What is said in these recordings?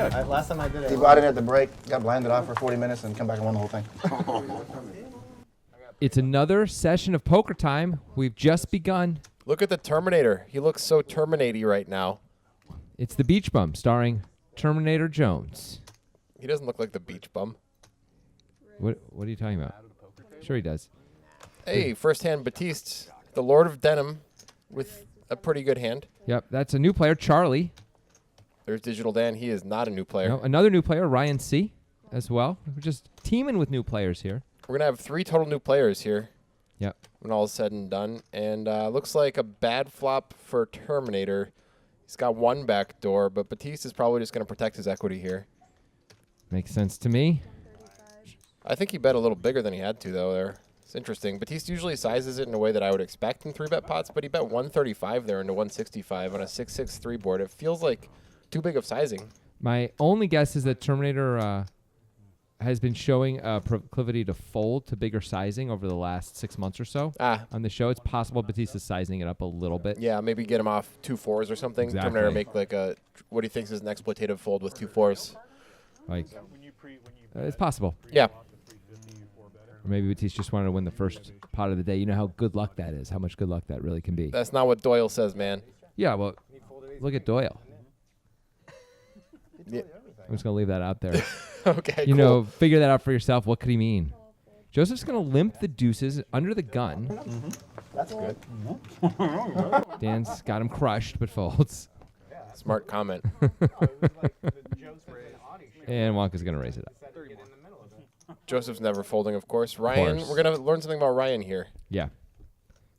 good. Last time I did it. He bought it at the break, got blinded off for 40 minutes, and come back and won the whole thing. It's another session of poker time. We've just begun. Look at the Terminator. He looks so Terminator-y right now. It's The Beach Bum, starring Terminator Jones. He doesn't look like the beach bum. What are you talking about? Sure he does. Hey, first hand Batiste, the Lord of Denim, with a pretty good hand. Yep, that's a new player, Charlie. There's Digital Dan. He is not a new player. No, another new player, Ryan C. as well. We're just teaming with new players here. We're going to have 3 total new players here. Yep. When all is said and done. And looks like a bad flop for Terminator. He's got one back door, but Batiste is probably just going to protect his equity here. Makes sense to me. I think he bet a little bigger than he had to, though, there. It's interesting. Batiste usually sizes it in a way that I would expect in 3-bet pots, but he bet 135 there into 165 on a 6-6-3 board. It feels like too big of sizing. My only guess is that Terminator has been showing a proclivity to fold to bigger sizing over the last 6 months or so. On the show, it's possible Batiste is sizing it up a little bit. Yeah, maybe get him off 2 4s or something. Exactly. Terminator make like a what he thinks is an exploitative fold with 2 4s. Like, it's possible. Yeah. Or maybe Batiste just wanted to win the first pot of the day. You know how good luck that is, how much good luck that really can be. That's not what Doyle says, man. Yeah, well, look at Doyle. Yeah. I'm just going to leave that out there. Okay, You cool. know, figure that out for yourself. What could he mean? Joseph's going to limp the deuces under the gun. That's good. Dan's got him crushed, but folds. Smart comment. And Wonka's going to raise it up. Joseph's never folding, of course. Ryan, course. we're going to learn something about Ryan here. Yeah.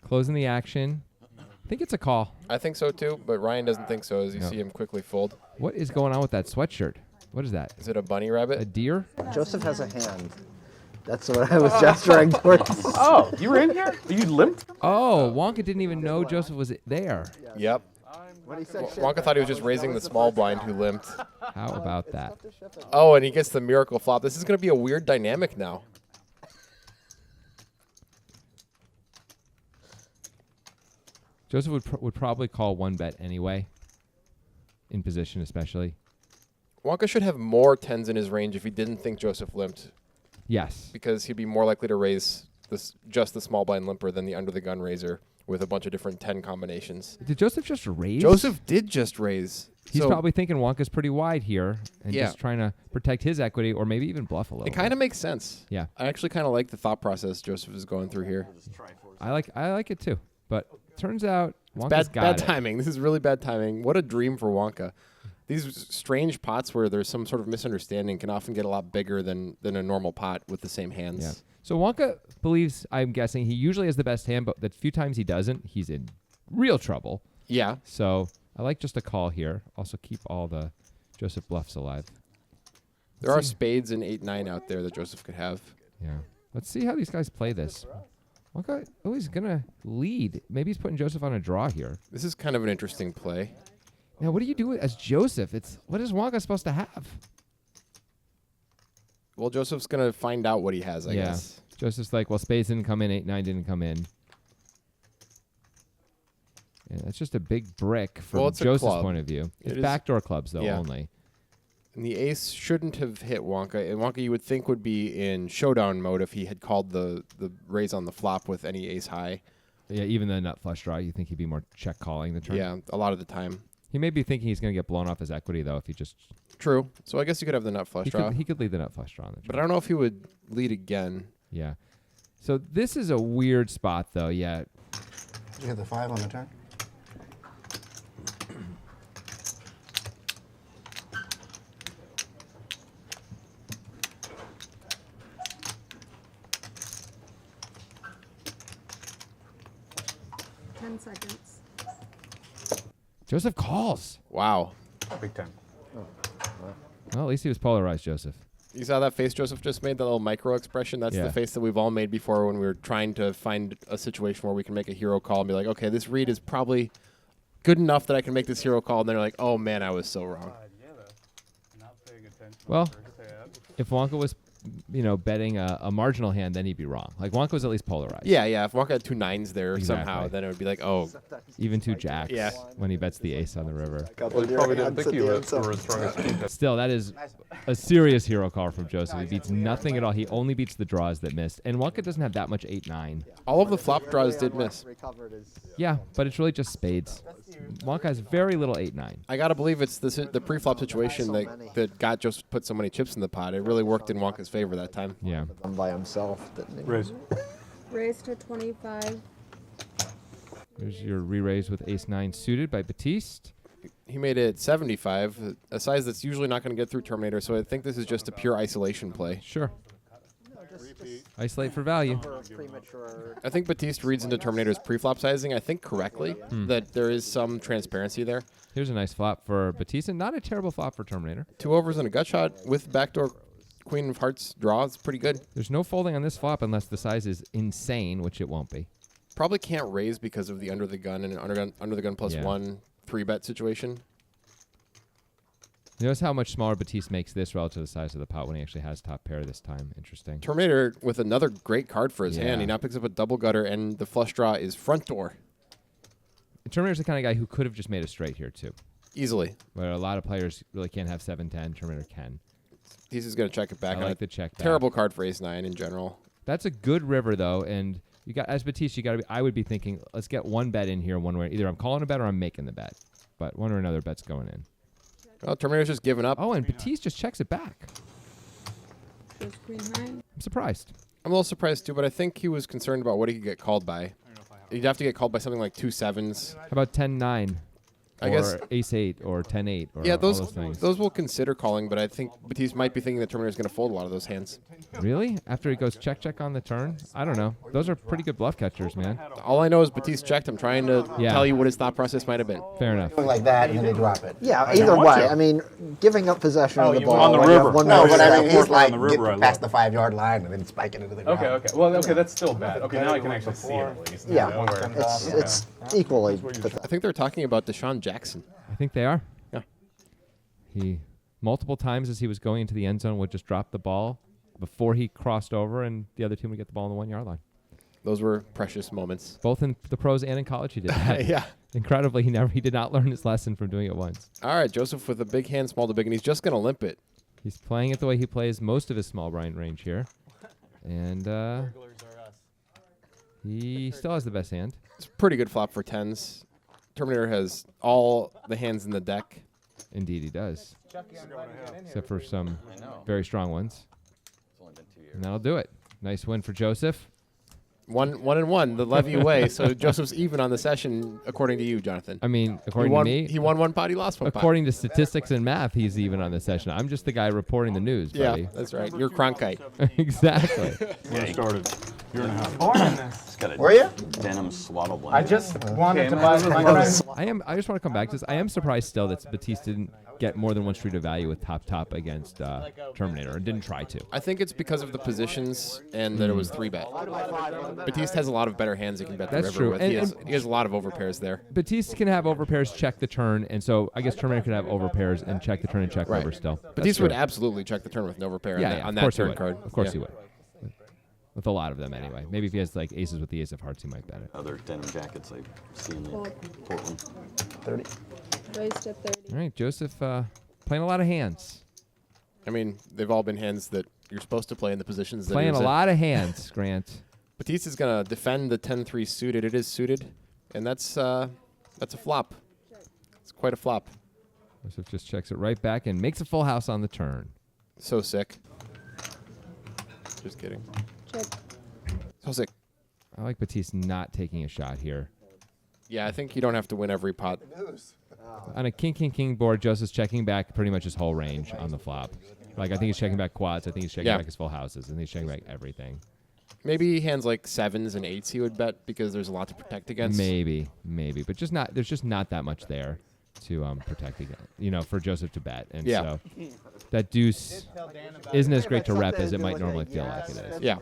Closing the action. I think it's a call. I think so, too, but Ryan doesn't think so as you No. see him quickly fold. What is going on with that sweatshirt? What is that? Is it a bunny rabbit? A deer? Joseph has a hand. That's what I was gesturing towards. Oh, you were in here? You limped? Oh, Wonka didn't even know Joseph was there. Yep. When he said Wonka thought he was just raising the small blind who limped. How about that? Oh, and he gets the miracle flop. This is going to be a weird dynamic now. Joseph would probably call 1-bet anyway, in position especially. Wonka should have more 10s in his range if he didn't think Joseph limped, Yes. because he'd be more likely to raise just the small blind limper than the under the gun raiser with a bunch of different 10 combinations. Did Joseph just raise? Joseph did just raise. He's So probably thinking Wonka's pretty wide here and Yeah. just trying to protect his equity or maybe even bluff a little. it kind of makes sense. Yeah. I actually kind of like the thought process Joseph is going through here. I like it too. But turns out Wonka's Bad got it. timing. This is really bad timing. What a dream for Wonka. These strange pots where there's some sort of misunderstanding can often get a lot bigger than a normal pot with the same hands. Yeah. So Wonka believes, I'm guessing, he usually has the best hand, but the few times he doesn't, he's in real trouble. Yeah. So I like just a call here. Also keep all the Joseph bluffs alive. There are spades in 8-9 out there that Joseph could have. Yeah. Let's see how these guys play this. Wonka, he's going to lead. Maybe he's putting Joseph on a draw here. This is kind of an interesting play. Now, what do you do as Joseph? What is Wonka supposed to have? Well, Joseph's going to find out what he has, I guess. Joseph's like, well, spades didn't come in, 8-9 didn't come in. Yeah, that's just a big brick from it's a Joseph's club. point of view. It It's is- backdoor clubs, though, Yeah. only. And the ace shouldn't have hit Wonka. And Wonka, you would think, would be in showdown mode if he had called the raise on the flop with any ace high. Yeah, even the nut flush draw, you think he'd be more check calling the turn. Yeah, a lot of the time. He may be thinking he's going to get blown off his equity, though, if he just... True. So I guess you could have the nut flush draw. He could lead the nut flush draw on the turn. But I don't know if he would lead again. Yeah. So this is a weird spot, though, yeah. Did you hit the 5 on the turn? Joseph calls. Wow. Big time. Well, at least he was polarized, Joseph. You saw that face Joseph just made, that little micro expression? That's Yeah. the face that we've all made before when we were trying to find a situation where we can make a hero call and be like, okay, this read is probably good enough that I can make this hero call. And then you're like, oh, man, I was so wrong. Well, if Wonka was betting a marginal hand, then he'd be wrong. Like Wonka was at least polarized. Yeah. If Wonka had 2 9s there Exactly. somehow, then it would be like, oh, Even 2 jacks. Yeah. When he bets the ace on the river. Well, he probably didn't think you were as strong as you. Still, that is a serious hero call from Joseph. He beats nothing at all. He only beats the draws that missed. And Wonka doesn't have that much 8-9. all of the flop draws did miss. Yeah, but it's really just spades. Wonka has very little 8-9. I gotta believe it's the pre-flop situation that got Joseph put so many chips in the pot. It really worked in Wonka's favor that time. Yeah. One by himself, didn't he? Raise. Raise to 25. There's your re-raise with ace-9 suited by Batiste. He made it 75, a size that's usually not going to get through Terminator, so I think this is just a pure isolation play. Sure. Isolate for value. I think Batiste reads into Terminator's pre-flop sizing, I think correctly, that there is some transparency there. Here's a nice flop for Batiste, and not a terrible flop for Terminator. 2 overs and a gut shot with backdoor Queen of Hearts draw. It's pretty good. There's no folding on this flop unless the size is insane, which it won't be. Probably can't raise because of the under the gun and under the gun plus Yeah. 1 3-bet situation. Notice how much smaller Batiste makes this relative to the size of the pot when he actually has top pair this time. Interesting. Terminator with another great card for his Yeah. hand. He now picks up a double gutter, and the flush draw is front door. Terminator's the kind of guy who could have just made a straight here, too. Easily. But a lot of players really can't have 7-10. Terminator can. He's just going to check it back. I on like a the check back. terrible card for ace-9 in general. That's a good river, though, and you got as Batiste, you got to be. I would be thinking, let's get one bet in here, one way. Either I'm calling a bet or I'm making the bet, but one or another bet's going in. Well, Terminator's just giving up. Oh, and Batiste just checks it back. Goes queen high. I'm surprised. I'm a little surprised, too, but I think he was concerned about what he could get called by. He'd have to get called by something like 2 7s. How about 10-9? I or guess- ace-8 or 10-8 or Yeah, all those things. will consider calling, but I think Batiste might be thinking that Terminator's going to fold a lot of those hands. Really? After he goes check on the turn? I don't know. Those are pretty good bluff catchers, man. All I know is Batiste checked. I'm trying to Yeah. tell you what his thought process might have been. Fair enough. Something like that, and then they drop it. Yeah, either way. I mean, giving up possession of the you ball. on the when you have river. one No, more but I step. mean, he's Portland on like the river, I getting past love. the 5-yard line and then spiking into the ground. Okay. Well, okay, that's still bad. Okay, now I can actually see it at least. Yeah, One way. it's equally. I think they're talking about Deshaun Jackson. I think they are. Yeah. He, multiple times as he was going into the end zone, would just drop the ball before he crossed over, and the other team would get the ball on the 1-yard line. Those were precious moments. Both in the pros and in college he did that. Yeah. Incredibly, he did not learn his lesson from doing it once. All right, Joseph with a big hand, small to big, and he's just going to limp it. He's playing it the way he plays most of his small blind range here. And he still has the best hand. It's a pretty good flop for 10s. Terminator has all the hands in the deck. Indeed, he does. Except for some very strong ones. And that'll do it. Nice win for Joseph. 1-1, the levy away. So Joseph's even on the session, according to you, Jonathan. I mean, according to me, he won 1 pot, he lost 1 pot. according to statistics and math, he's even on the session. I'm just the guy reporting the news, Yeah, buddy. that's right. You're Cronkite. Exactly. When I started, year and a half. It's got a Were you? denim swaddle I blanket. just wanted to buy I just want to come back to this. I am surprised still that Batiste didn't get more than one street of value with top against Terminator and didn't try to. I think it's because of the positions and that it was 3-bet. Batiste has a lot of better hands he can bet the That's river true. with. And- He has a lot of overpairs there. Batiste can have overpairs check the turn, and so I guess Terminator could have overpairs and check the turn and check Right. river still. That's Batiste true. would absolutely check the turn with an overpair yeah, on, yeah, on of that course he turn would. card. Of course Yeah. he would. With a lot of them anyway. Maybe if he has like aces with the ace of hearts, he might bet it. Other denim jackets I see in Fold. Portland. 30. Raise to 30. All right, Joseph playing a lot of hands. I mean, they've all been hands that you're supposed to play in the positions that Playing he was a in. lot of hands, Grant. Batiste is going to defend the 10-3 suited. It is suited, and that's a flop. It's quite a flop. Joseph just checks it right back and makes a full house on the turn. So sick. Just kidding. Check. So sick. I like Batiste not taking a shot here. Yeah, I think you don't have to win every pot. On a king board, Joseph's checking back pretty much his whole range on the flop. Like, I think he's checking back quads. I think he's checking Yeah. back his full houses. I think he's checking back everything. Maybe hands like 7s and 8s he would bet because there's a lot to protect against. Maybe. But just not. There's just not that much there to protect against. For Joseph to bet. And Yeah. so that deuce isn't as great to rep as it might normally feel like it is. Yeah.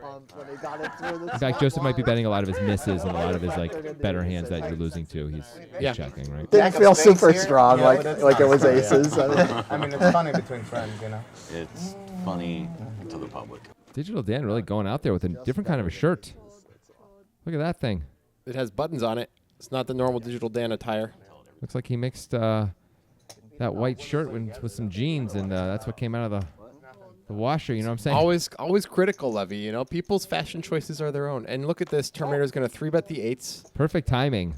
In fact, Joseph might be betting a lot of his misses and a lot of his better hands that you're losing to. He's Yeah. checking, right? Didn't feel super strong Yeah, like but that's it was fine. aces. I mean, it's funny between friends, you know. It's funny to the public. Digital Dan really going out there with a different kind of a shirt. Look at that thing. It has buttons on it. It's not the normal Digital Dan attire. Looks like he mixed that white shirt with some jeans, and that's what came out of the washer. You know what I'm saying? Always critical, Levy. You know, people's fashion choices are their own. And look at this. Terminator's going to 3-bet the 8s. Perfect timing.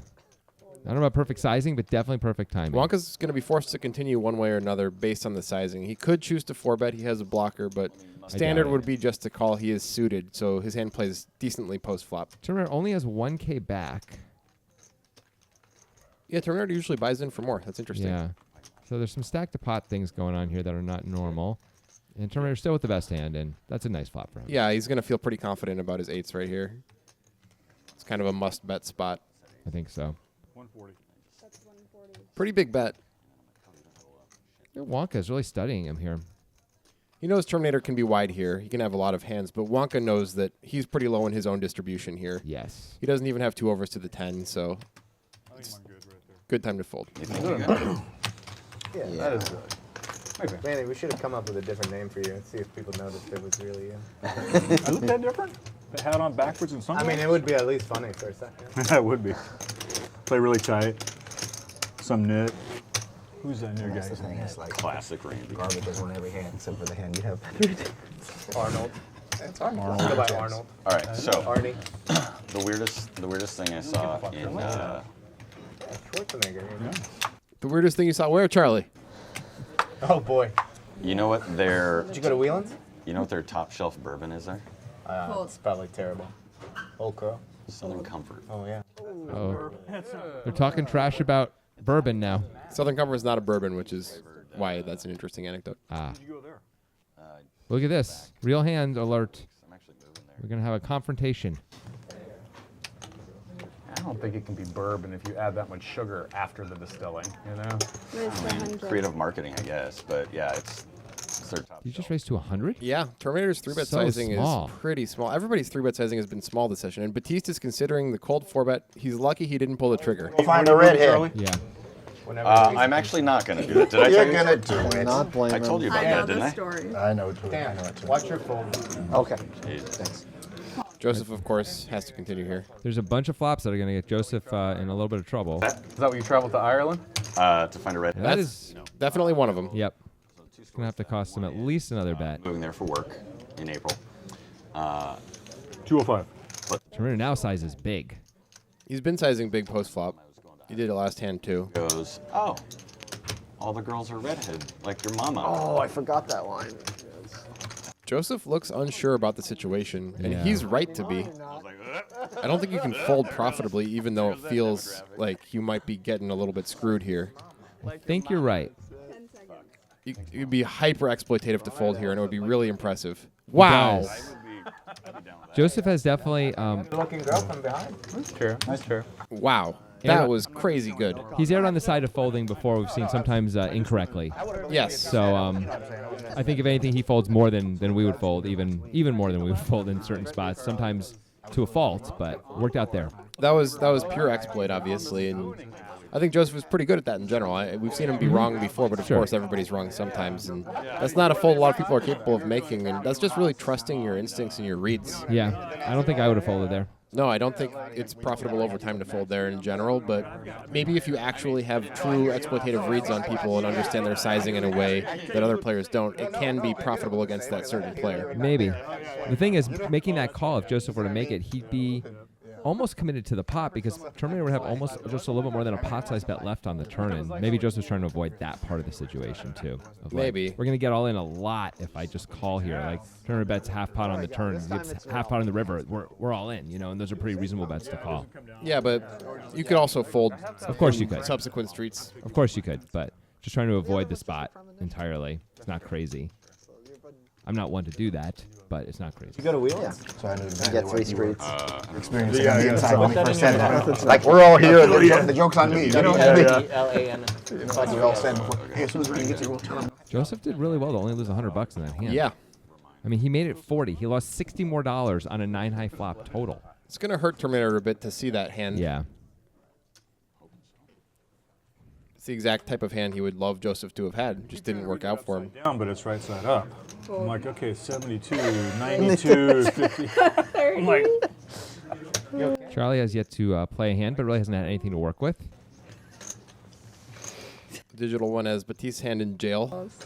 I don't know about perfect sizing, but definitely perfect timing. Wonka's going to be forced to continue one way or another based on the sizing. He could choose to 4-bet. He has a blocker, but standard would be just to call. He is suited, so his hand plays decently post-flop. Terminator only has 1K back. Yeah, Terminator usually buys in for more. That's interesting. Yeah. So there's some stack to pot things going on here that are not normal. And Terminator's still with the best hand, and that's a nice flop for him. Yeah, he's going to feel pretty confident about his 8s right here. It's kind of a must-bet spot. I think so. 140. That's 140. Pretty big bet. Wonka's really studying him here. He knows Terminator can be wide here. He can have a lot of hands, but Wonka knows that he's pretty low in his own distribution here. Yes. He doesn't even have 2 overs to the 10, so it's good time to fold. Yeah, That is good. Okay. Manny, we should have come up with a different name for you and see if people noticed it was really you. I look that different? The hat on backwards and I something? mean, it would be at least funny for a second. That would be. Play really tight. Some knit. Who's that new guy? That's the thing. It's like Classic Randy. garbage is on every hand except for the hand you have. Arnold. It's Arnold. Arnold. Go by Arnold. All right, so Arnie. the weirdest thing I saw in Schwarzenegger. You know? The weirdest thing you saw where, Charlie? Oh boy. you know what their Did you go to Wheelands? you know what their top shelf bourbon is there? It's probably terrible. Old Crow. Southern Comfort. Oh yeah. Oh. They're talking trash about bourbon now. Southern Comfort is not a bourbon, which is why that's an interesting anecdote. Ah. Did you go there? Look at this. Real hand alert. I'm actually moving there. We're going to have a confrontation. I don't think it can be bourbon if you add that much sugar after the distilling, you know? Raise to 100. Creative marketing, I guess, but yeah, it's their top You just shelf. raised to 100? Yeah, Terminator's 3-bet So sizing small. is pretty small. Everybody's 3-bet sizing has been small this session, and Batista's considering the cold 4-bet. He's lucky he didn't pull the trigger. Find a redhead. Yeah. I'm actually not going to do it. Did I tell You're you? gonna do it. Not blame I told you about I know that, didn't the I? story. I know too. I Dan, know it too. watch your fold. Okay. Jesus. Thanks. Joseph, of course, has to continue here. There's a bunch of flops that are going to get Joseph in a little bit of trouble. Is that what you traveled to Ireland? To find a red. That is, Definitely one of them. yep. It's going to have to cost him at least another bet. Moving there for work in April. 205. Terminator now sizes big. He's been sizing big post-flop. He did it last hand, too. Goes, oh, all the girls are redhead, like your mama. Oh, I forgot that line. Joseph looks unsure about the situation, and Yeah. he's right to be. I don't think you can fold profitably, even though it feels like you might be getting a little bit screwed here. I think you're right. 10 seconds. You'd be hyper exploitative to fold here, and it would be really impressive. Wow. does. Joseph has definitely, Good-looking girl from behind. That's true. That's true. Wow. Yeah. That was crazy good. he's erred on the side of folding before. We've seen sometimes incorrectly. Yes. So I think if anything, he folds more than we would fold, even more than we would fold in certain spots. Sometimes to a fault, but worked out there. That was pure exploit, obviously, and I think Joseph was pretty good at that in general. We've seen him be wrong before, but of Sure. course everybody's wrong sometimes, and that's not a fold a lot of people are capable of making, and that's just really trusting your instincts and your reads. Yeah, I don't think I would have folded there. No, I don't think it's profitable over time to fold there in general, but maybe if you actually have true exploitative reads on people and understand their sizing in a way that other players don't, it can be profitable against that certain player. Maybe. The thing is, making that call, if Joseph were to make it, he'd be almost committed to the pot because Terminator would have almost just a little bit more than a pot-sized bet left on the turn, and maybe Joseph's trying to avoid that part of the situation too. Of like, Maybe. we're gonna get all in a lot if I just call here. Like Terminator bets half pot on the turn, gets half pot on the river. We're all in, you know, and those are pretty reasonable bets to call. Yeah, but you could also fold. Of course you could. Subsequent streets. Of course you could, but just trying to avoid the spot entirely. It's not crazy. I'm not one to do that, but it's not crazy. You go to Wheelands? So I knew You exactly get 3 what you were streets. experiencing on the inside when he first said that. Like, we're all here. The joke's on me. You know what I mean? W-E-L-A-N. Like we all said before. Hey, as soon as we get here, we'll tell him. Joseph did really well to only lose $100 in that hand. Yeah. I mean, he made it 40. He lost $60 more on a 9-high flop total. It's going to hurt Terminator a bit to see that hand. Yeah. It's the exact type of hand he would love Joseph to have had. Just didn't work out for him. Down, but it's right side up. I'm like, okay, 72, 92, 50. I'm like, Charlie has yet to play a hand, but really hasn't had anything to work with. Digital one has Batiste's hand in jail. Close.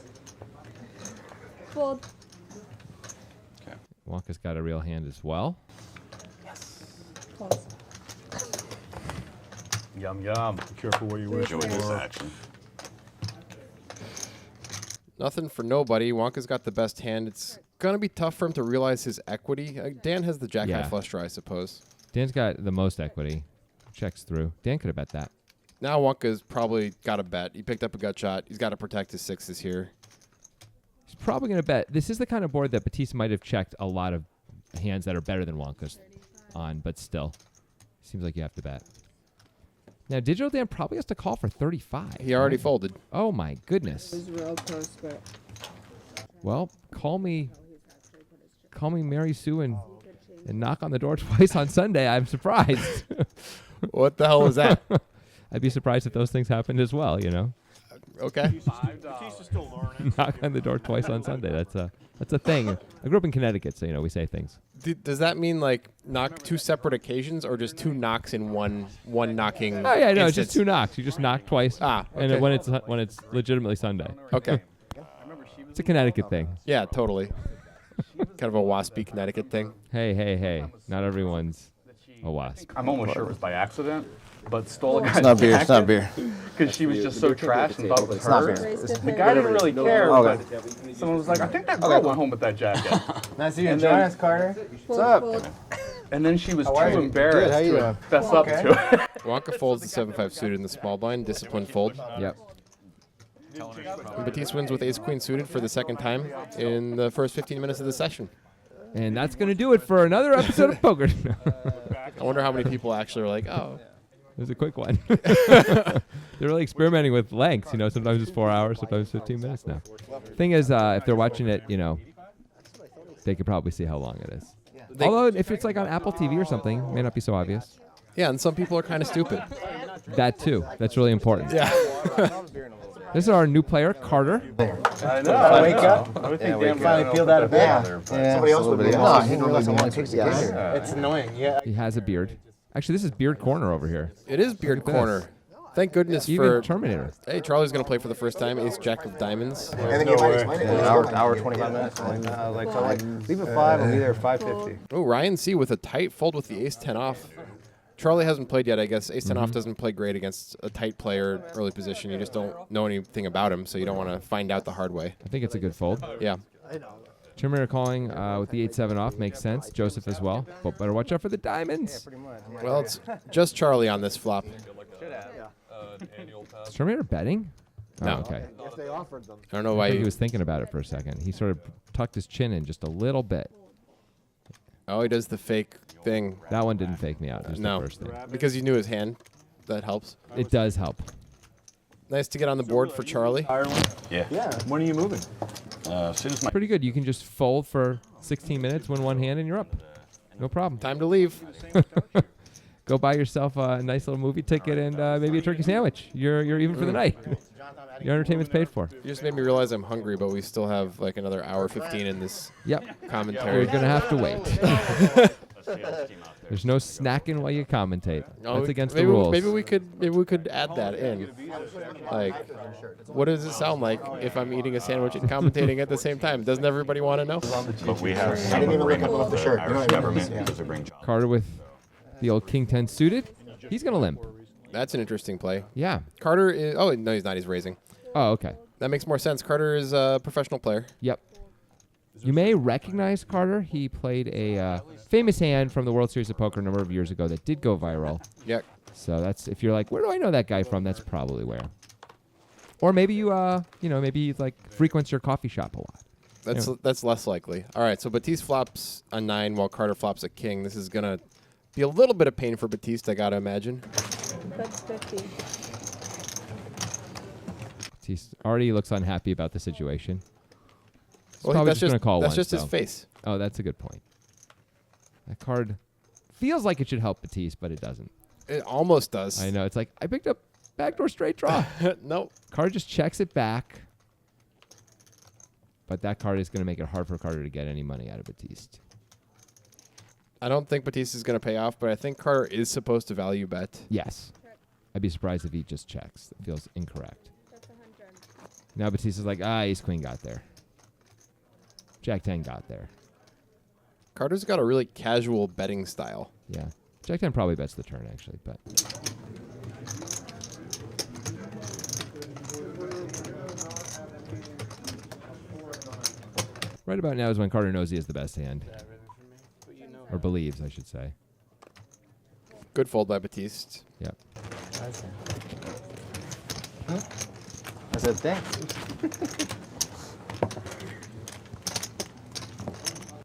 Fold. Wonka's got a real hand as well. Close. yum, yum. Be careful what you wish Enjoy this for. action. Nothing for nobody. Wonka's got the best hand. It's going to be tough for him to realize his equity. Dan has the jack high Yeah. flush draw, I suppose. Dan's got the most equity. Checks through. Dan could have bet that. Now Wonka's probably got a bet. He picked up a gut shot. He's got to protect his sixes here. He's probably going to bet. This is the kind of board that Batiste might have checked a lot of hands that are better than Wonka's on, but still. Seems like you have to bet. Now, Digital Dan probably has to call for 35. He already right? folded. Oh, my goodness. It was real close, but Well, call me Mary Sue and knock on the door twice on Sunday. I'm surprised. What the hell was that? I'd be surprised if those things happened as well, you know. Okay. Batista's still learning. Knock on the door twice on Sunday. That's a thing. I grew up in Connecticut, so you know we say things. Does that mean like knock two separate occasions or just two knocks in one knocking? Oh yeah, no, it's instance? just two knocks. You just knock twice. Ah, And okay. when it's legitimately Sunday. Okay. It's a Connecticut thing. Yeah, totally. Kind of a waspy Connecticut thing. Hey. Not everyone's a wasp. I'm almost sure it was by accident, but stole a guy's It's not beer. It's not beer. because she was just so trashed and thought it was It's not hers. beer. raise The different. guy didn't really care, Okay. but someone was like, I think that girl went home with that jacket. Nice of you And to join then- us, Carter. Fold, up? fold. And then she was too are you? embarrassed Good, how you to doing? fess up to it. Wonka folds the 7-5 suited in the small blind. Disciplined fold. Yep. And Batiste wins with ace-queen suited for the second time in the first 15 minutes of the session. And that's gonna do it for another episode of Poker. I wonder how many people actually are like, oh. It was a quick one. They're really experimenting with lengths. You know, sometimes it's 4 hours, sometimes 15 minutes now. Thing is, if they're watching it, you know, they could probably see how long it is. Although, if it's like on Apple TV or something, it may not be so obvious. Yeah, and some people are kind of stupid. That too. That's really important. Yeah. This is our new player, Carter. I know. Wake up. I would think Yeah, Dan we would finally know peeled what out of that bed. was. Somebody else would be. No, I didn't realize how long it takes to get here. It's annoying. Yeah. He has a beard. Actually, this is Beard Corner over here. It is beard Look at corner. this. Thank goodness Even for... Terminator. Hey, Charlie's going to play for the first time. Ace Jack of Diamonds. And then you might way. explain it. An hour, 25 minutes. Leave at 5. I'll be there at 5:50. Oh, Ryan C. with a tight fold with the ace-10 off. Charlie hasn't played yet, I guess. Ace-10 off doesn't play great against a tight player early position. You just don't know anything about him, so you don't want to find out the hard way. I think it's a good fold. Yeah. Terminator calling with the 8-7 off makes sense. Joseph as well. But better watch out for the diamonds. Well, it's just Charlie on this flop. Is Terminator betting? No. Oh, okay. If they offered them. I don't know I why think he you... was thinking about it for a second. He sort of tucked his chin in just a little bit. Oh, he does the fake thing. That one didn't fake me out. It was No. the first thing. Because you knew his hand. That helps. It does help. Nice to get on the board for Charlie. Ireland. Yeah. When are you moving? As soon as my Pretty good. You can just fold for 16 minutes, win one hand, and you're up. No problem. Time to leave. Go buy yourself a nice little movie ticket and maybe a turkey sandwich. You're even for the night. Your entertainment's paid for. You just made me realize I'm hungry, but we still have like another hour 15 in this Yep. You're commentary. gonna have to wait. There's no snacking while you commentate. Oh, That's against maybe, the rules. Maybe we could add that in. Like, what does it sound like if I'm eating a sandwich and commentating at the same time? Doesn't everybody want to know? but we have I some didn't even agreement look up with the shirt. the You know Irish what I mean? government Yeah. because they bring Carter with the old King 10 suited. He's gonna limp. That's an interesting play. Yeah. Carter is. Oh no, he's not. He's raising. Oh, okay. That makes more sense. Carter is a professional player. Yep. You may recognize Carter. He played a famous hand from the World Series of Poker a number of years ago that did go viral. Yeah. So that's, if you're like, where do I know that guy from? That's probably where. Or maybe you, maybe he like frequents your coffee shop a lot. That's less likely. All right. So Batiste flops a 9 while Carter flops a king. This is gonna be a little bit of pain for Batiste, I gotta imagine. That's 50. He already looks unhappy about the situation. He's Well, probably that's just gonna call that's once, just his though. face. Oh, that's a good point. That card feels like it should help Batiste, but it doesn't. It almost does. I know. It's like I picked up Backdoor straight draw. Nope. Card just checks it back. But that card is going to make it hard for Carter to get any money out of Batiste. I don't think Batiste is going to pay off, but I think Carter is supposed to value bet. Yes. I'd be surprised if he just checks. That feels incorrect. That's 100. Now Batiste is like, ace queen got there. Jack 10 got there. Carter's got a really casual betting style. Yeah. Jack 10 probably bets the turn, actually, but. Right about now is when Carter knows he has the best hand. Or believes, I should say. Good fold by Batiste. Yep. I said thanks.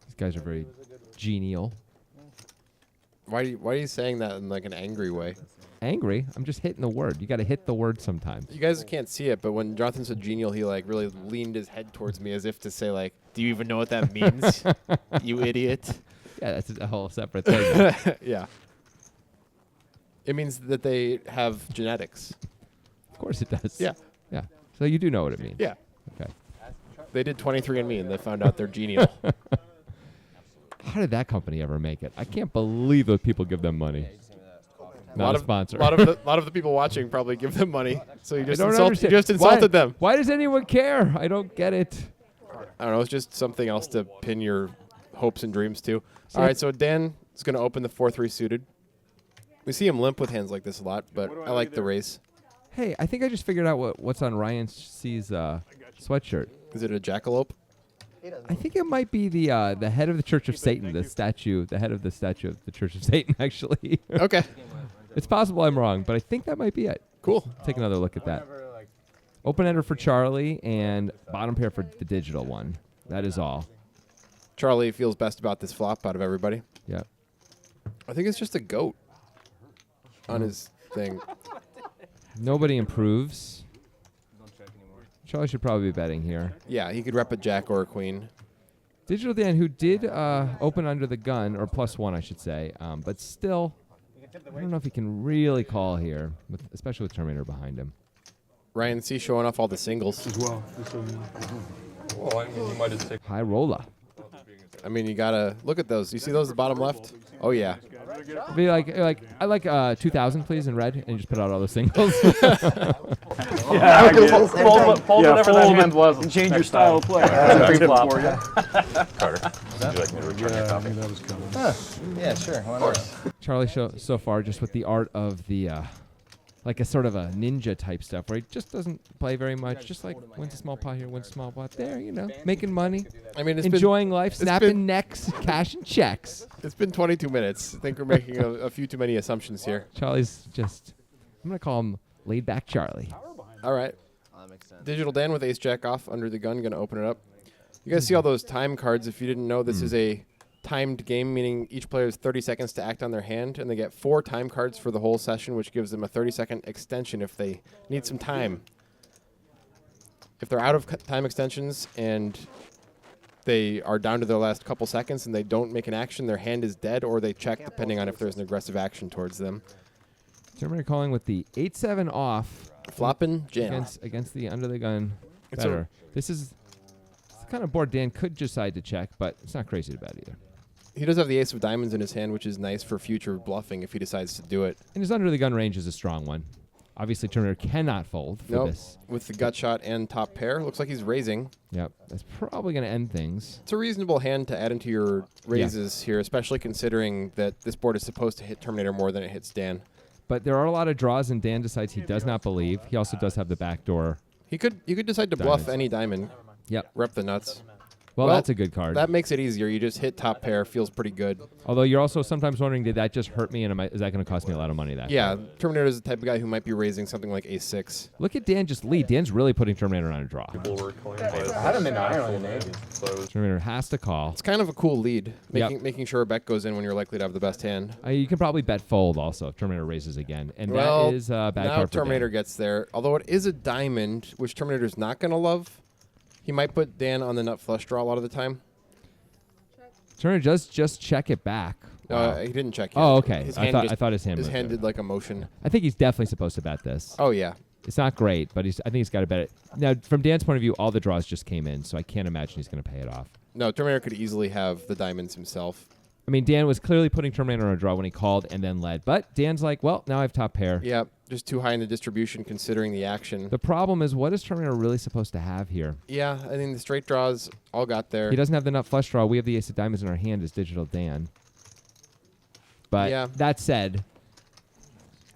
These guys are very genial. Why are you saying that in like an angry way? Angry? I'm just hitting the word. You got to hit the word sometimes. You guys can't see it, but when Jonathan said genial, he like really leaned his head towards me as if to say like, "Do you even know what that means, you idiot?" Yeah, that's a whole separate thing. Yeah. It means that they have genetics. Of course it does. Yeah. Yeah. So you do know what it means. Yeah. Okay. They did 23andMe and they found out they're genial. How did that company ever make it? I can't believe those people give them money. Not a sponsor. A lot of the people watching probably give them money. So you I just don't insulted understand. them. Why does anyone care? I don't get it. I don't know. It's just something else to pin your hopes and dreams to. See, All right, so Dan is going to open the 4-3 suited. We see him limp with hands like this a lot, but I like the raise. Hey, I think I just figured out what's on Ryan C's sweatshirt. Is it a jackalope? I think it might be the head of the Church of Satan, the statue, the head of the statue of the Church of Satan, actually. Okay. It's possible I'm wrong, but I think that might be it. Cool. Take another look at that. Open ender for Charlie and bottom pair for the digital one. That is all. Charlie feels best about this flop out of everybody. Yep. I think it's just a goat on his thing. Nobody improves. Charlie should probably be betting here. Yeah, he could rep a jack or a queen. Digital Dan, who did open under the gun, or +1, I should say, but still, I don't know if he can really call here, especially with Terminator behind him. Ryan C showing off all the singles. As well. Well, I mean, you might have taken. High roller. I mean, you gotta look at those. You see those at the bottom left? Oh yeah. Be like I like 2,000 please in red, and just put out all the singles. Yeah, fold whatever that hand was. And change your style of play. Pre-flop. Carter, would you like me to return your copy? That was coming. Yeah, sure. Why not? Charlie so far just with the art of the like a sort of a ninja type stuff where he just doesn't play very much, just like wins a small pot here, wins a small pot there, you know, making money, I mean, enjoying life, snapping been- necks, cashing checks. It's been 22 minutes. I think we're making a few too many assumptions here. Charlie's just, I'm going to call him laid back Charlie. All right. That makes sense. Digital Dan with ace jack off under the gun, gonna open it up. You guys see all those time cards. If you didn't know, this is a timed game, meaning each player has 30 seconds to act on their hand, and they get 4 time cards for the whole session, which gives them a 30-second extension if they need some time. If they're out of time extensions and they are down to their last couple seconds and they don't make an action, their hand is dead, or they check depending on if there's an aggressive action towards them. Terminator calling with the 8-7 off Flopping jam. against the under the gun It's better. This is the kind of board Dan could decide to check, but it's not crazy to bet either. He does have the ace of diamonds in his hand, which is nice for future bluffing if he decides to do it. And his under the gun range is a strong one. Obviously, Terminator cannot fold for Nope. this. With the gut shot and top pair, looks like he's raising. Yep, that's probably going to end things. It's a reasonable hand to add into your raises here, especially considering that this board is supposed to hit Terminator more than it hits Dan. But there are a lot of draws, and Dan decides he does not believe. He also does have the back door. You could decide to Diamonds. bluff any diamond, Yep. rep the nuts. Well, that's a good card. That makes it easier. You just hit top pair, feels pretty good. Although you're also sometimes wondering, did that just hurt me, and is that going to cost me a lot of money? That Yeah, card? Terminator is the type of guy who might be raising something like ace 6. Look at Dan just lead. Dan's really putting Terminator on a draw. I had him in Ireland in Navy. Terminator has to call. It's kind of a cool lead, Yep. making sure a bet goes in when you're likely to have the best hand. You can probably bet fold also if Terminator raises again, and Well, that is bad now card for Terminator Dan. gets there. Although it is a diamond, which Terminator's not going to love. He might put Dan on the nut flush draw a lot of the time. Turner does just check it back. Wow. He didn't check. Oh, okay. His I hand thought his hand. His moved hand there. did like a motion. I think he's definitely supposed to bet this. Oh yeah. It's not great, but I think he's got to bet it. Now, from Dan's point of view, all the draws just came in, so I can't imagine he's going to pay it off. No, Terminator could easily have the diamonds himself. I mean, Dan was clearly putting Terminator on a draw when he called and then led. But Dan's like, well, now I have top pair. Yeah, just too high in the distribution considering the action. The problem is, what is Terminator really supposed to have here? Yeah, I think the straight draws all got there. He doesn't have the nut flush draw. We have the ace of diamonds in our hand as Digital Dan. But Yeah. that said,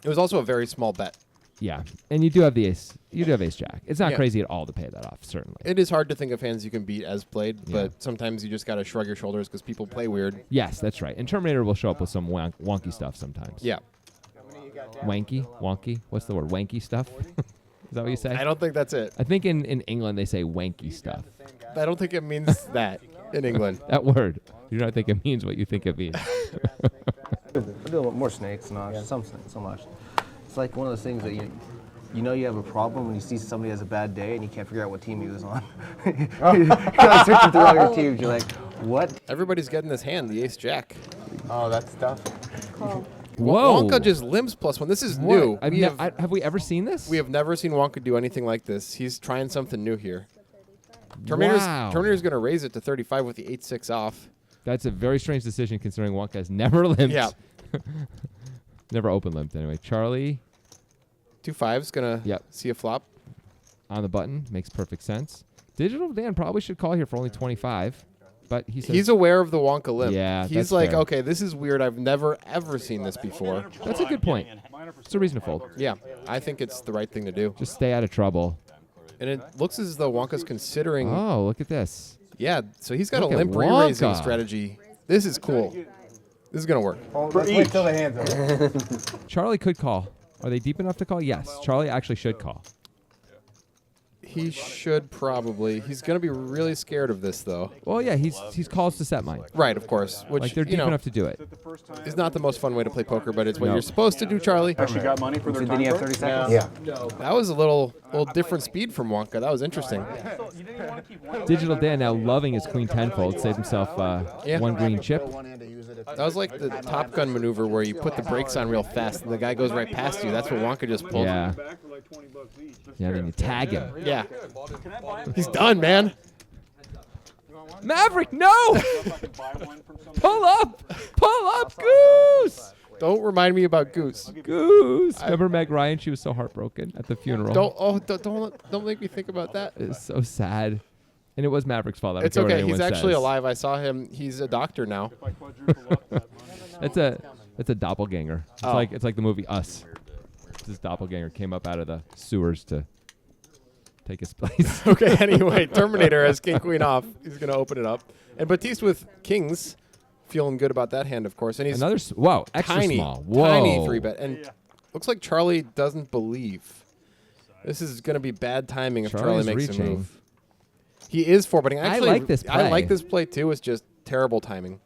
It was also a very small bet. yeah. And you do have the ace. You do have ace jack. It's not Yeah. crazy at all to pay that off, certainly. It is hard to think of hands you can beat as played, Yeah. but sometimes you just got to shrug your shoulders because people play weird. Yes, that's right. And Terminator will show up with some wonky stuff sometimes. Yeah. Wanky? Wonky? What's the word? Wanky stuff? Is that what you say? I don't think that's it. I think in England they say wanky stuff. I don't think it means that in England. That word. You don't think it means what you think it means. I do more snakes, not some snakes, so much. It's like one of those things that you know you have a problem when you see somebody has a bad day and you can't figure out what team he was on. You're like searching through all your teams. You're like, what? Everybody's getting this hand, the ace jack. Oh, that's tough. Call. Whoa. Wonka just limps +1. This is What? new. Have we ever seen this? We have never seen Wonka do anything like this. He's trying something new here. Wow. Terminator's going to raise it to 35 with the 8-6 off. That's a very strange decision considering Wonka has never limped. Yeah. Never open limped anyway. Charlie 2-5's going to Yep. see a flop. on the button. Makes perfect sense. Digital Dan probably should call here for only 25. But he says He's aware of the Wonka limp. Yeah, He's that's like, fair. okay, this is weird. I've never, ever seen this before. that's a good point. It's a reason to fold. Yeah, I think it's the right thing to do. Just stay out of trouble. And it looks as though Wonka's considering. Oh, look at this. Yeah, so he's got Look a at limp re-raising Wonka. strategy. This is cool. This is going to work. Let's wait till the hands over. Charlie could call. Are they deep enough to call? Yes. Charlie actually should call. He should probably. He's going to be really scared of this, though. Well, yeah, he's calls to set mine. Right, of course. Which, Like they're deep enough to do it. is not the most fun way to play poker, but it's what No. you're supposed to do, Charlie. Actually got money for their Did time he have card? 30 seconds? Yeah. That was a little different speed from Wonka. That was interesting. Digital Dan now loving his queen 10 fold. Saved himself Yeah. one green chip. That was like the Top Gun maneuver where you put the brakes on real fast and the guy goes right past you. That's what Wonka just pulled. Yeah. Yeah, then you tag him. Yeah. He's done, man. Maverick, no! Pull up! Pull up, Goose! Don't remind me about Goose. Goose! Remember Meg Ryan? She was so heartbroken at the funeral. Don't make me think about that. It's so sad. And it was Maverick's fault. I don't It's care what okay. He's anyone actually says. alive. I saw him. He's a doctor now. That's a doppelganger. Oh. It's like the movie Us. This doppelganger came up out of the sewers to take his place. Okay, anyway, Terminator has king queen off. He's going to open it up. And Batiste with kings, feeling good about that hand, of course. And he's Another whoa, extra tiny, small. Whoa. tiny 3-bet. And looks like Charlie doesn't believe. This is going to be bad timing if Charlie Charlie's makes a reaching. move. He is 4-betting. Actually, like this I like play. this play too. It's just terrible timing.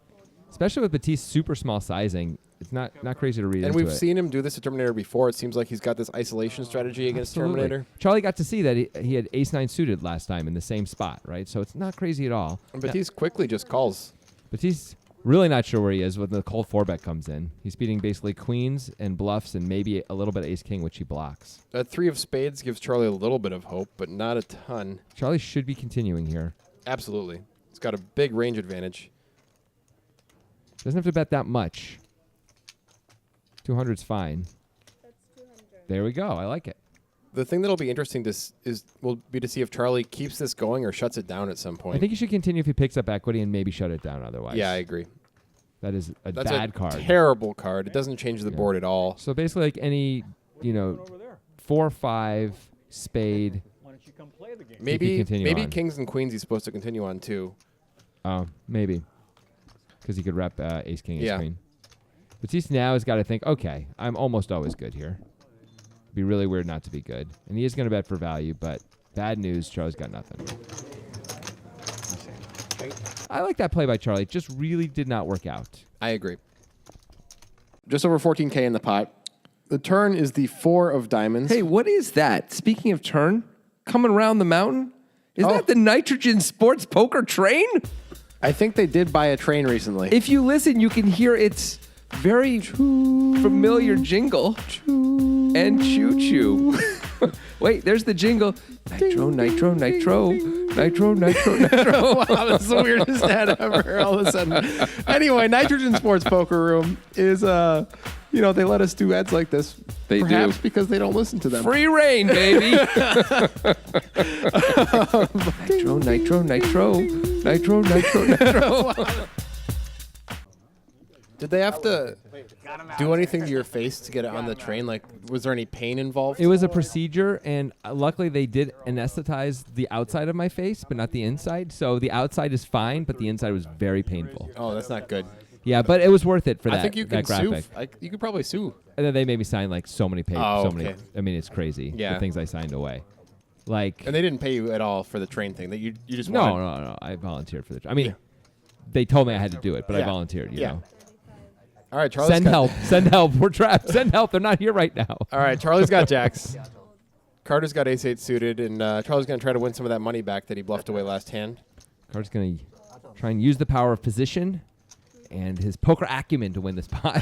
Especially with Batiste's super small sizing. It's not crazy to read And into we've it. seen him do this to Terminator before. It seems like he's got this isolation strategy against Absolutely. Terminator. Charlie got to see that he had ace-9 suited last time in the same spot, right? So it's not crazy at all. And Batiste quickly just calls. Batiste's really not sure where he is when the cold 4-bet comes in. He's beating basically queens and bluffs and maybe a little bit of ace-king, which he blocks. That 3 of spades gives Charlie a little bit of hope, but not a ton. Charlie should be continuing here. Absolutely. He's got a big range advantage. Doesn't have to bet that much. 200's fine. There we go. I like it. The thing that'll be interesting will be to see if Charlie keeps this going or shuts it down at some point. I think he should continue if he picks up equity and maybe shut it down otherwise. Yeah, I agree. That is a That's bad a card. terrible card. It doesn't change the board at all. So basically like any, 4-5 spade. Maybe continue on. kings and queens he's supposed to continue on too. Oh, maybe. Because he could rep ace, king, ace, Yeah. queen. Batiste now has got to think, okay, I'm almost always good here. It'd be really weird not to be good. And he is going to bet for value, but bad news, Charlie's got nothing. I like that play by Charlie. It just really did not work out. I agree. Just over 14K in the pot. The turn is the 4 of diamonds. Hey, what is that? Speaking of turn, coming around the mountain? Is Oh. that the Nitrogen Sports Poker train? I think they did buy a train recently. If you listen, you can hear its very familiar jingle. And choo-choo. Wait, there's the jingle. Nitro, nitro, nitro. Nitro, nitro, nitro. Wow, that's the weirdest ad ever all of a sudden. Anyway, Nitrogen Sports Poker Room is, they let us do ads like this. They perhaps do. because they don't listen to them. Free reign, baby. Nitro, nitro, nitro. Nitro, nitro, nitro. Did they have to do anything to your face to get it on the train? Like, was there any pain involved? It was a procedure, and luckily they did anesthetize the outside of my face, but not the inside. So the outside is fine, but the inside was very painful. Oh, that's not good. Yeah, but it was worth it for that. I think you can that sue. graphic. You could probably sue. And then they made me sign like so many papers. Oh, so many. okay. I mean, it's crazy. Yeah. The things I signed away. Like. And they didn't pay you at all for the train thing. That you just No, wanted. no. I volunteered for the. I mean, they told me I had to do it, but I Yeah. volunteered. You know. All right, Charlie's Send help. Send help. We're trapped. Send help. They're not here right now. All right, Charlie's got jacks. Carter's got ace-8 suited, and Charlie's going to try to win some of that money back that he bluffed away last hand. Carter's going to try and use the power of position and his poker acumen to win this pot.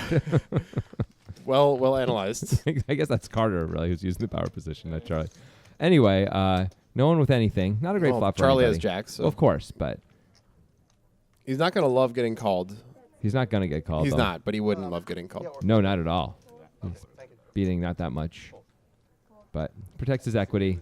Well analyzed. I guess that's Carter, really, who's using the power position, not Charlie. Anyway, no one with anything. Not a great Well, flop for Charlie anybody. has jacks, so. Well, of course, but He's not going to love getting called. he's not going to get called. He's though. not, but he wouldn't love getting called. No, not at all. He's beating not that much, but protects his equity.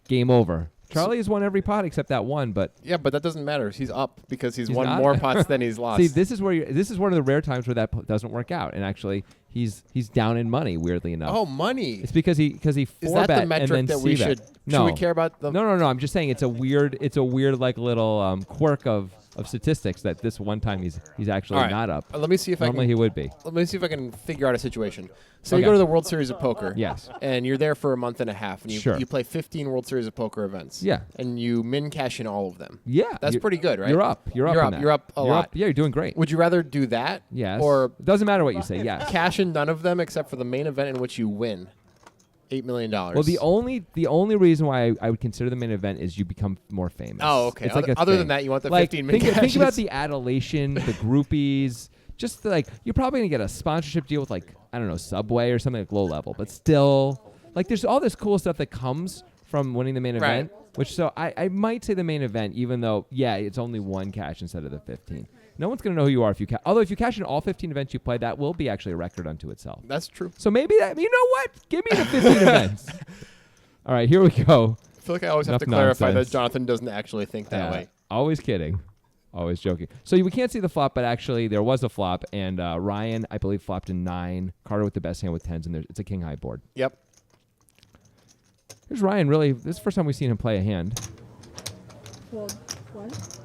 Game over. Charlie has won every pot except that one, but Yeah, but that doesn't matter. He's up because he's He's won not? more pots than he's lost. see, this is where this is one of the rare times where that doesn't work out, and actually he's down in money. Weirdly enough, Oh, money. it's because he Is four that bet the metric and then that we c-bet. should No, we care about? The No. I'm just saying it's a weird like little quirk of statistics that this one time he's actually All right. not up. Let me see if Normally I he can. would be. Let me see if I can figure out a situation. So Okay. you go to the World Series of Poker. Yes. And you're there for a month and a half, and you Sure. you play 15 World Series of Poker events. Yeah. And you min cash in all of them. Yeah, That's you're- pretty good, right? You're up. You're up. You're in up. that. You're up a lot. Yeah, you're doing great. Would you rather do that? Yes. Or it doesn't matter what you say. Yes. cash in none of them except for the main event in which you win $8 million? Well, the only reason why I would consider the main event is you become more famous. Oh, okay. It's like a Other thing. than that, you want the like, 15 min think cashes. about the adulation, the groupies. Just like you're probably gonna get a sponsorship deal with like I don't know Subway or something like low level, but still like there's all this cool stuff that comes from winning the main Right. event. Which so I might say the main event, even though it's only one cash instead of the 15. No one's gonna know who you are if you although if you cash in all 15 events you play, that will be actually a record unto itself. That's true. So maybe that you know what? Give me the 15 events. All right, here we go. I feel like I always have to Enough clarify nonsense. that Jonathan doesn't actually think that way. Always kidding. Always joking. So we can't see the flop, but actually there was a flop, and Ryan, I believe, flopped in 9. Carter with the best hand with 10s, and it's a king high board. Yep. Here's Ryan. Really, this is the first time we've seen him play a hand. Well, what?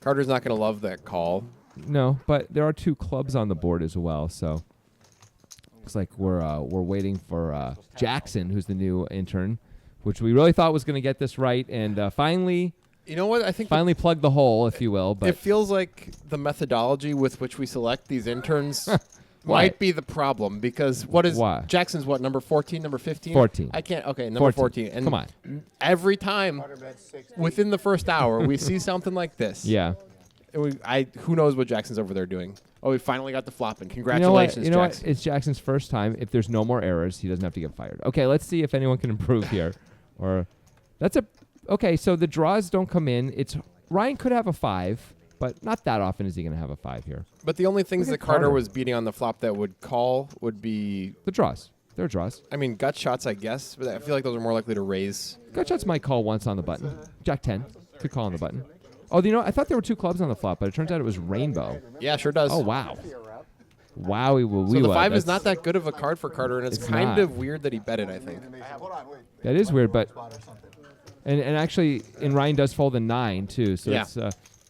Carter's not going to love that call. No, but there are 2 clubs on the board as well. So looks like we're waiting for Jackson, who's the new intern, which we really thought was going to get this right, and finally You know what? I think plugged the hole, if you will. But it feels like the methodology with which we select these interns Why? might be the problem because what is Why? Jackson's what number 14, number 15? 14. I can't. Okay, number 14. And Come on. Every time within the first hour we see something like this. Yeah. And who knows what Jackson's over there doing? Oh, we finally got the flopping. You know what? Congratulations, You know what? Jackson. It's Jackson's first time. If there's no more errors, he doesn't have to get fired. Okay, let's see if anyone can improve here. Or that's a okay. So the draws don't come in. It's Ryan could have a 5, but not that often is he going to have a 5 here. But the only things Look that at Carter Carter. was beating on the flop that would call would be, The draws. There are draws. I mean, gut shots, I guess. But I feel like those are more likely to raise. Gut shots might call once on the button. Jack 10 could call on the button. Oh, you know, I thought there were 2 clubs on the flop, but it turns out it was rainbow. Yeah, sure does. Oh wow. Wowie woo So wee the wah. 5 is That's- not that good of a card for Carter, and it's It's kind not. of weird that he bet it, I think. That is weird, but and actually, and Ryan does fold a 9 too. So Yeah. it's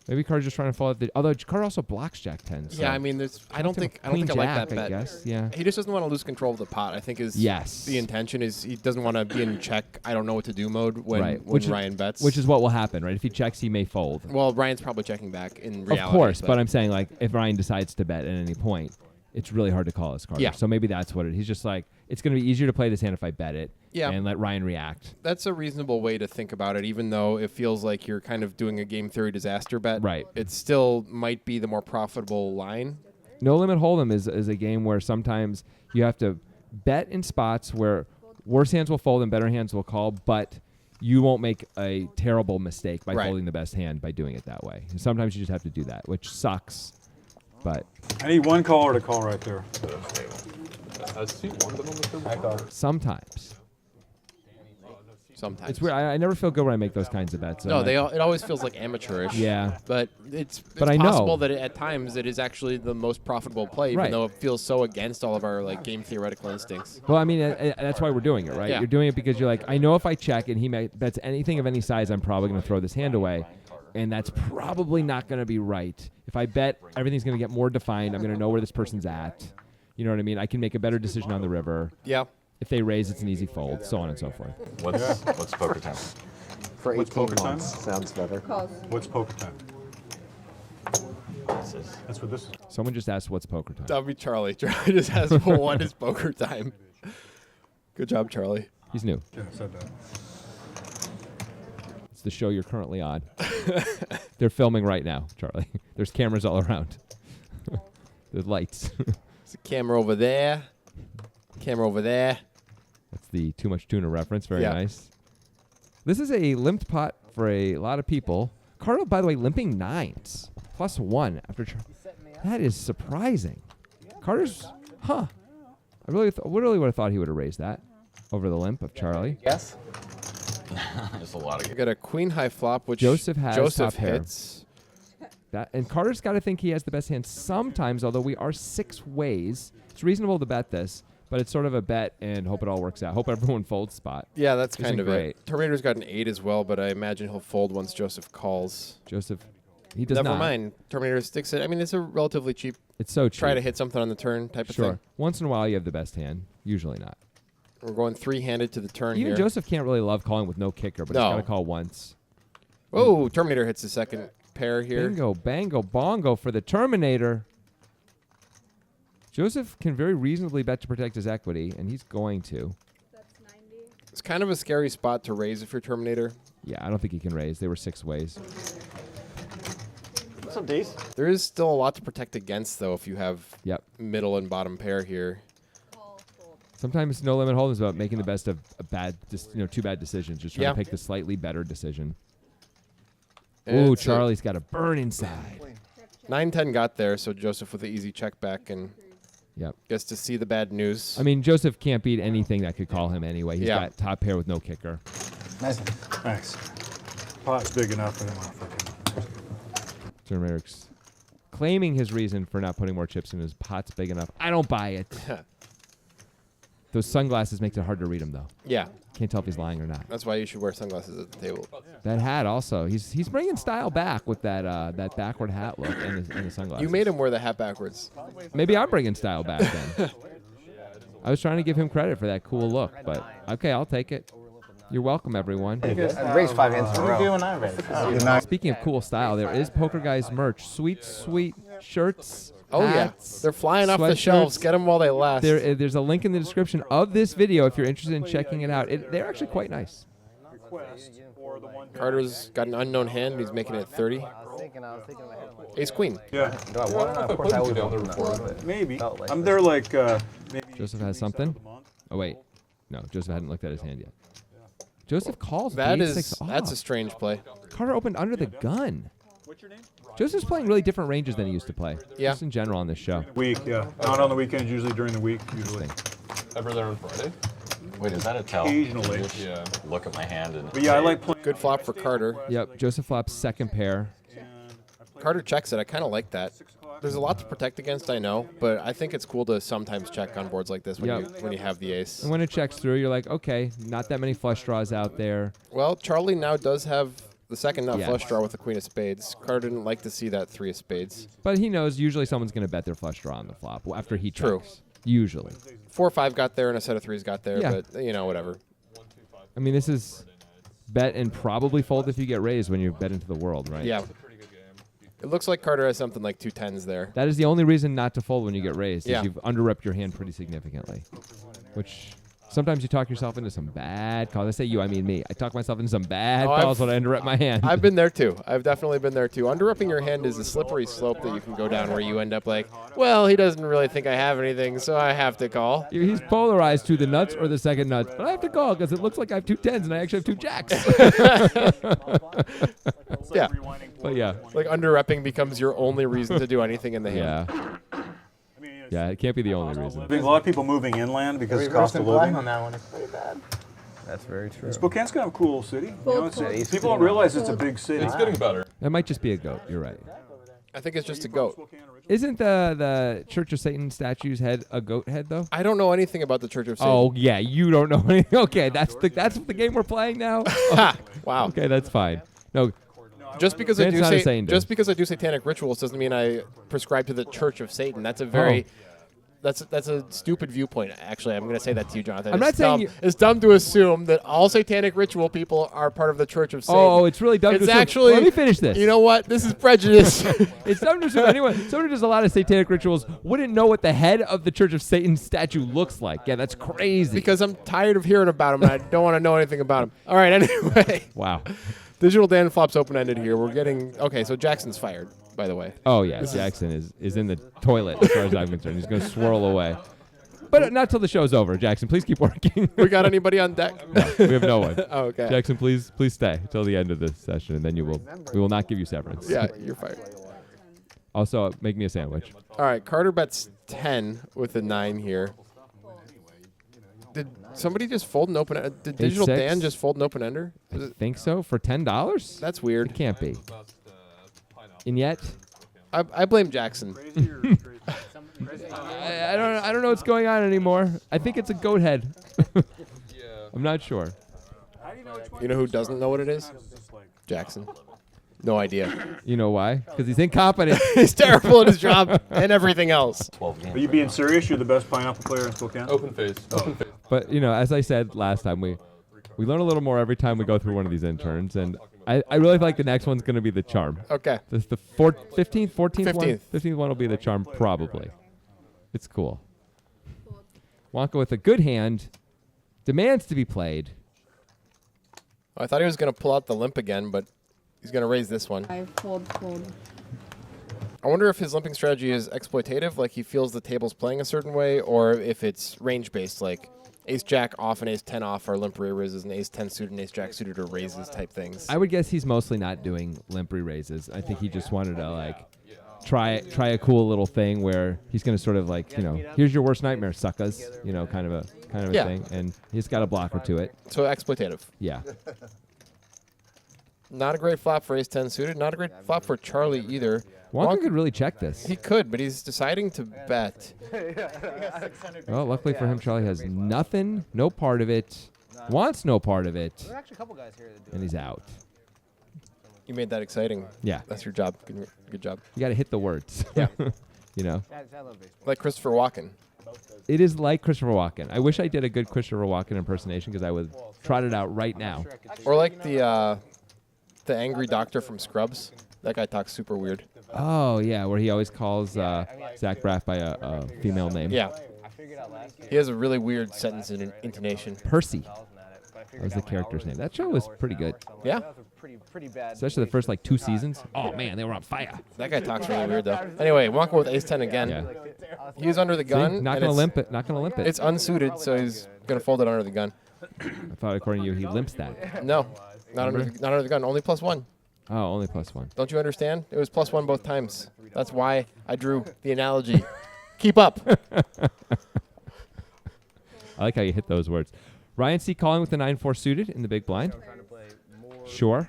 maybe Carter's just trying to fold. Although Carter also blocks Jack 10. So Yeah, I mean, I don't think I like that bet. I guess. Yeah. He just doesn't want to lose control of the pot. I think Yes. the intention is he doesn't want to be in check. I don't know what to do mode when Right. when Ryan bets. Which is what will happen, right? If he checks, he may fold. well, Ryan's probably checking back in reality. Of course, but I'm saying like if Ryan decides to bet at any point, it's really hard to call as Carter. Yeah. So maybe that's what it. He's just like it's going to be easier to play this hand if I bet it Yeah. and let Ryan react. That's a reasonable way to think about it, even though it feels like you're kind of doing a game theory disaster bet. Right. It still might be the more profitable line. No Limit Hold'em is a game where sometimes you have to bet in spots where worse hands will fold and better hands will call, but you won't make a terrible mistake by Right. folding the best hand by doing it that way. Sometimes you just have to do that, which sucks. But I need one caller to call right there. sometimes. Sometimes. It's weird. I never feel good when I make those kinds of bets. No, I'm like, it always feels like amateurish. Yeah. But it's But I know. possible that at times it is actually the most profitable play, even Right. though it feels so against all of our like game theoretical instincts. Well, I mean, that's why we're doing it, right? Yeah. You're doing it because you're like, I know if I check and he bets anything of any size, I'm probably going to throw this hand away. And that's probably not going to be right. If I bet everything's going to get more defined, I'm going to know where this person's at. You know what I mean? I can make a better decision on the river. Yeah. If they raise, it's an easy fold, so on and so forth. What's poker time? For What's 18 poker time? months. Sounds better. Calls. What's poker time? That's what this is. Someone just asked, what's poker time? That'll be Charlie. Charlie just has what is poker time. Good job, Charlie. He's new. Yeah, I said that. It's the show you're currently on. They're filming right now, Charlie. There's cameras all around. There's lights. There's a camera over there. Camera over there. That's the Too Much Tuna reference. Very Yeah. nice. This is a limped pot for a lot of people. Cardinal, by the way, limping nines. +1 after. That is surprising. Carter's, I really would have thought he would have raised that over the limp of Charlie. Yes? There's a lot of We got a queen high flop, which Joseph has top pair. hits. And Carter's got to think he has the best hand sometimes, although we are 6 ways. It's reasonable to bet this, but it's sort of a bet and hope it all works out. Hope everyone folds spot. Yeah, that's Isn't kind of great. it. Terminator's got an 8 as well, but I imagine he'll fold once Joseph calls. Joseph, he does Never not. mind. Terminator sticks it. I mean, it's a relatively cheap It's so cheap. try to hit something on the turn type of Sure. thing. Once in a while you have the best hand. Usually not. We're going 3-handed to the turn Even here. Joseph can't really love calling with no kicker, but he's No. got to call once. Oh, Terminator hits the second pair here. Bingo, bango, bongo for the Terminator. Joseph can very reasonably bet to protect his equity, and he's going to. That's 90. It's kind of a scary spot to raise if you're Terminator. Yeah, I don't think he can raise. They were 6 ways. What's up, Dace? There is still a lot to protect against, though, if you have Yep. middle and bottom pair here. Call, fold. Sometimes no limit hold'em is about making the best of a bad, 2 bad decisions. Just trying Yeah. to pick the slightly better decision. And Ooh, it's a Charlie's got a burn inside. 9-10 got there, so Joseph with the easy check back and Yep. gets to see the bad news. I mean, Joseph can't beat anything that could call him anyway. He's Yeah. got top pair with no kicker. Nice. Thanks. Pot's big enough. I don't want to fucking. Terminator's claiming his reason for not putting more chips in his pot's big enough. I don't buy it. Those sunglasses makes it hard to read him, though. Yeah, Can't tell if he's lying or not. that's why you should wear sunglasses at the table. That hat also. He's bringing style back with that that backward hat look and the sunglasses. You made him wear the hat backwards. Maybe I'm bringing style back then. I was trying to give him credit for that cool look, but okay, I'll take it. You're welcome, everyone. I raised 5 hands in a row. Doing I ready. Good night. Speaking of cool style, there is Poker Guys merch. Sweet, sweet shirts. Oh, hats, yeah. They're flying off the sweatshirts. shelves. Get them while they last. There's a link in the description of this video if you're interested in checking it out. They're actually quite nice. Carter's got an unknown hand. He's making it 30. I was thinking in my head, like, Ace Queen. Yeah, do I want to? Of course, I always want to. But maybe. Felt like I'm this. there like maybe. Joseph has something. Oh wait, no, Joseph hadn't looked at his hand yet. Joseph calls That the is 8-6 off. that's a strange play. Carter opened under the gun. Joseph's playing really different ranges than he used to play. Yeah. Just in general on this show. Week, yeah. Not on the weekends, usually during the week, usually. Ever there on Friday? Wait, is that a tell? Occasionally. Just look at my hand and. But yeah, I like playing. Good flop for Carter. Yep, Joseph flops second pair. Carter checks it. I kind of like that. There's a lot to protect against, I know, but I think it's cool to sometimes check on boards like this when Yep. you have the ace. And when it checks through, you're like, okay, not that many flush draws out there. Well, Charlie now does have the second nut Yes. flush draw with the queen of spades. Carter didn't like to see that 3 of spades. But he knows usually someone's going to bet their flush draw on the flop after he True. checks. Usually. 4-5 got there and a set of 3s got there, Yeah. but whatever. I mean, this is bet and probably fold if you get raised when you bet into the world, right? Yeah. It looks like Carter has something like 2 10s there. That is the only reason not to fold when you get raised. Yeah. Is you've underrepped your hand pretty significantly. which sometimes you talk yourself into some bad calls. I say you, I mean me. I talk myself into some bad Oh, calls when I underrep my hand. I've been there too. I've definitely been there too. Underrepping your hand is a slippery slope that you can go down where you end up like, well, he doesn't really think I have anything, so I have to call. He's polarized to the nuts or the second nuts, but I have to call because it looks like I have 2 10s and I actually have 2 jacks. Yeah. But yeah, Like underrepping becomes your only reason to do anything in the hand. yeah, yeah. It can't be the only reason. I think a lot of people moving inland because of cost of living. on that one. It's pretty bad. That's very true. Spokane's kind of a cool city. You know, Cool. it's, people don't realize it's a big city. It's getting better. It might just be a goat. You're right. I think it's just a goat. Isn't the Church of Satan statue's head a goat head though? I don't know anything about the Church of Satan. Oh yeah, you don't know anything. Okay, that's the game we're playing now. Ha! Wow. Okay, that's fine. No, Just because I It's do not a say Satan just day. because I do satanic rituals doesn't mean I prescribe to the Church of Satan. That's a very that's a stupid viewpoint. Actually, I'm going to say that to you, Jonathan. I'm not It's saying dumb. you- It's dumb to assume that all satanic ritual people are part of the Church of Satan. oh, it's really dumb. It's to assume- actually. Let me finish this. You know what? This is prejudice. It's dumb to assume anyone who does a lot of satanic rituals wouldn't know what the head of the Church of Satan statue looks like. Yeah, that's crazy. because I'm tired of hearing about him and I don't want to know anything about him. All right. Anyway, Wow. Digital Dan flops open ended here. We're getting okay. So Jackson's fired, by the way. Oh yeah, Jackson is in the toilet as far as I'm concerned. He's going to swirl away. But not till the show's over. Jackson, please keep working. We got anybody on deck? We have no one. Oh, okay. Jackson, please stay till the end of this session, and then we will not give you severance. Yeah, you're fired. Also, make me a sandwich. All right, Carter bets 10 with a 9 here. Did somebody just fold an open? Did Digital 8-6? Dan just fold an open ender? Think so for $10? That's weird. It can't be. And yet, I blame Jackson. I don't know what's going on anymore. I think it's a goat head. I'm not sure. You know who doesn't know what it is? Jackson. No idea. You know why? Because he's incompetent. He's terrible at his job and everything else. Are you being serious? You're the best pineapple player in Spokane? Open face. Open face. But as I said last time, we learn a little more every time we go through one of these interns, and I really feel like the next one's going to be the charm. Okay. The 15th, 14th one? 15th. 15th one will be the charm, probably. It's cool. Wonka with a good hand demands to be played. I thought he was going to pull out the limp again, but he's going to raise this one. I fold. I wonder if his limping strategy is exploitative, like he feels the table's playing a certain way, or if it's range-based, like ace-jack off and ace-10 off are limp raises, and ace-10 suited and ace-jack suited are raises type things. I would guess he's mostly not doing limp raises. I think he just wanted to try a cool little thing where he's going to sort of here's your worst nightmare, suckers, kind of a Yeah. thing, and he's got a blocker to it. So exploitative. Yeah. Not a great flop for ace-10 suited. Not a great flop for Charlie either. Wonka could really check this. He could, but he's deciding to bet. Well, luckily for him, Charlie has nothing, no part of it, wants no part of it, There's actually a couple guys here that do and it. he's out. You made that exciting. Yeah. That's your job. Good job. You got to hit the words. Yeah. I love baseball. Like Christopher Walken. It is like Christopher Walken. I wish I did a good Christopher Walken impersonation because I would trot it out right now. Or like the angry doctor from Scrubs. That guy talks super weird. Oh, yeah, where he always calls Zach Braff by a female name. Yeah. I figured out last year. He has a really weird sentence and intonation. Percy But I figured was the out my character's hours name. That was show was pretty good. Yeah. That was a pretty bad. Especially the first 2 seasons. Oh, man, they were on fire. That guy talks really weird though. Anyway, Wonka with ace-10 again. Yeah. He was under the See? gun. Not and going to it's- limp it. Not going to limp it. It's unsuited, so he's going to fold it under the gun. I thought, according to you, he limps that. No, not under the gun. Only +1. Oh, only +1. Don't you understand? It was +1 both times. That's why I drew the analogy. Keep up. I like how you hit those words. Ryan C. calling with the 9-4 suited in the big blind. Sure.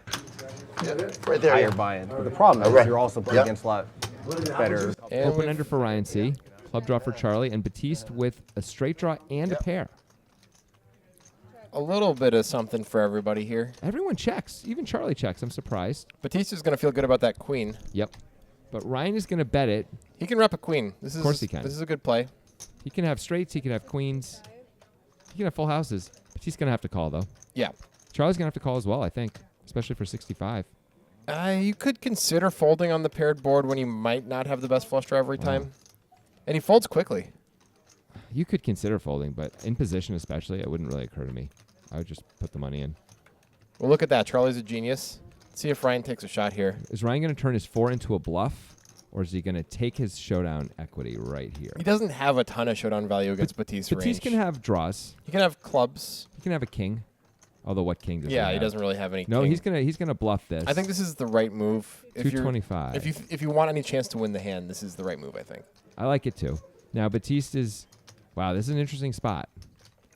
Right there. higher Yeah. buy-in. But the problem is Right. you're also playing Yep. against a lot better. And Open we've- ender for Ryan C. Club draw for Charlie. And Batiste with a straight draw and a pair. a little bit of something for everybody here. Everyone checks. Even Charlie checks. I'm surprised. Batista's going to feel good about that queen. Yep. But Ryan is going to bet it. He can rep a queen. This is, course he can. This is a good play. He can have straights. He can have queens. He can have full houses. Batiste's going to have to call, though. Yeah. Charlie's going to have to call as well, I think. Especially for 65. You could consider folding on the paired board when you might not have the best flush draw every time. And he folds quickly. You could consider folding, but in position especially, it wouldn't really occur to me. I would just put the money in. Well, look at that. Charlie's a genius. Let's see if Ryan takes a shot here. Is Ryan going to turn his 4 into a bluff, or is he going to take his showdown equity right here? He doesn't have a ton of showdown value against Batiste range. Batiste can have draws. He can have clubs. He can have a king. Although what king does he Yeah, have? he doesn't really have any. No, king. he's gonna bluff this. I think this is the right move. If you're- 225. If you want any chance to win the hand, this is the right move, I think. I like it too. Now Batiste is, wow, this is an interesting spot.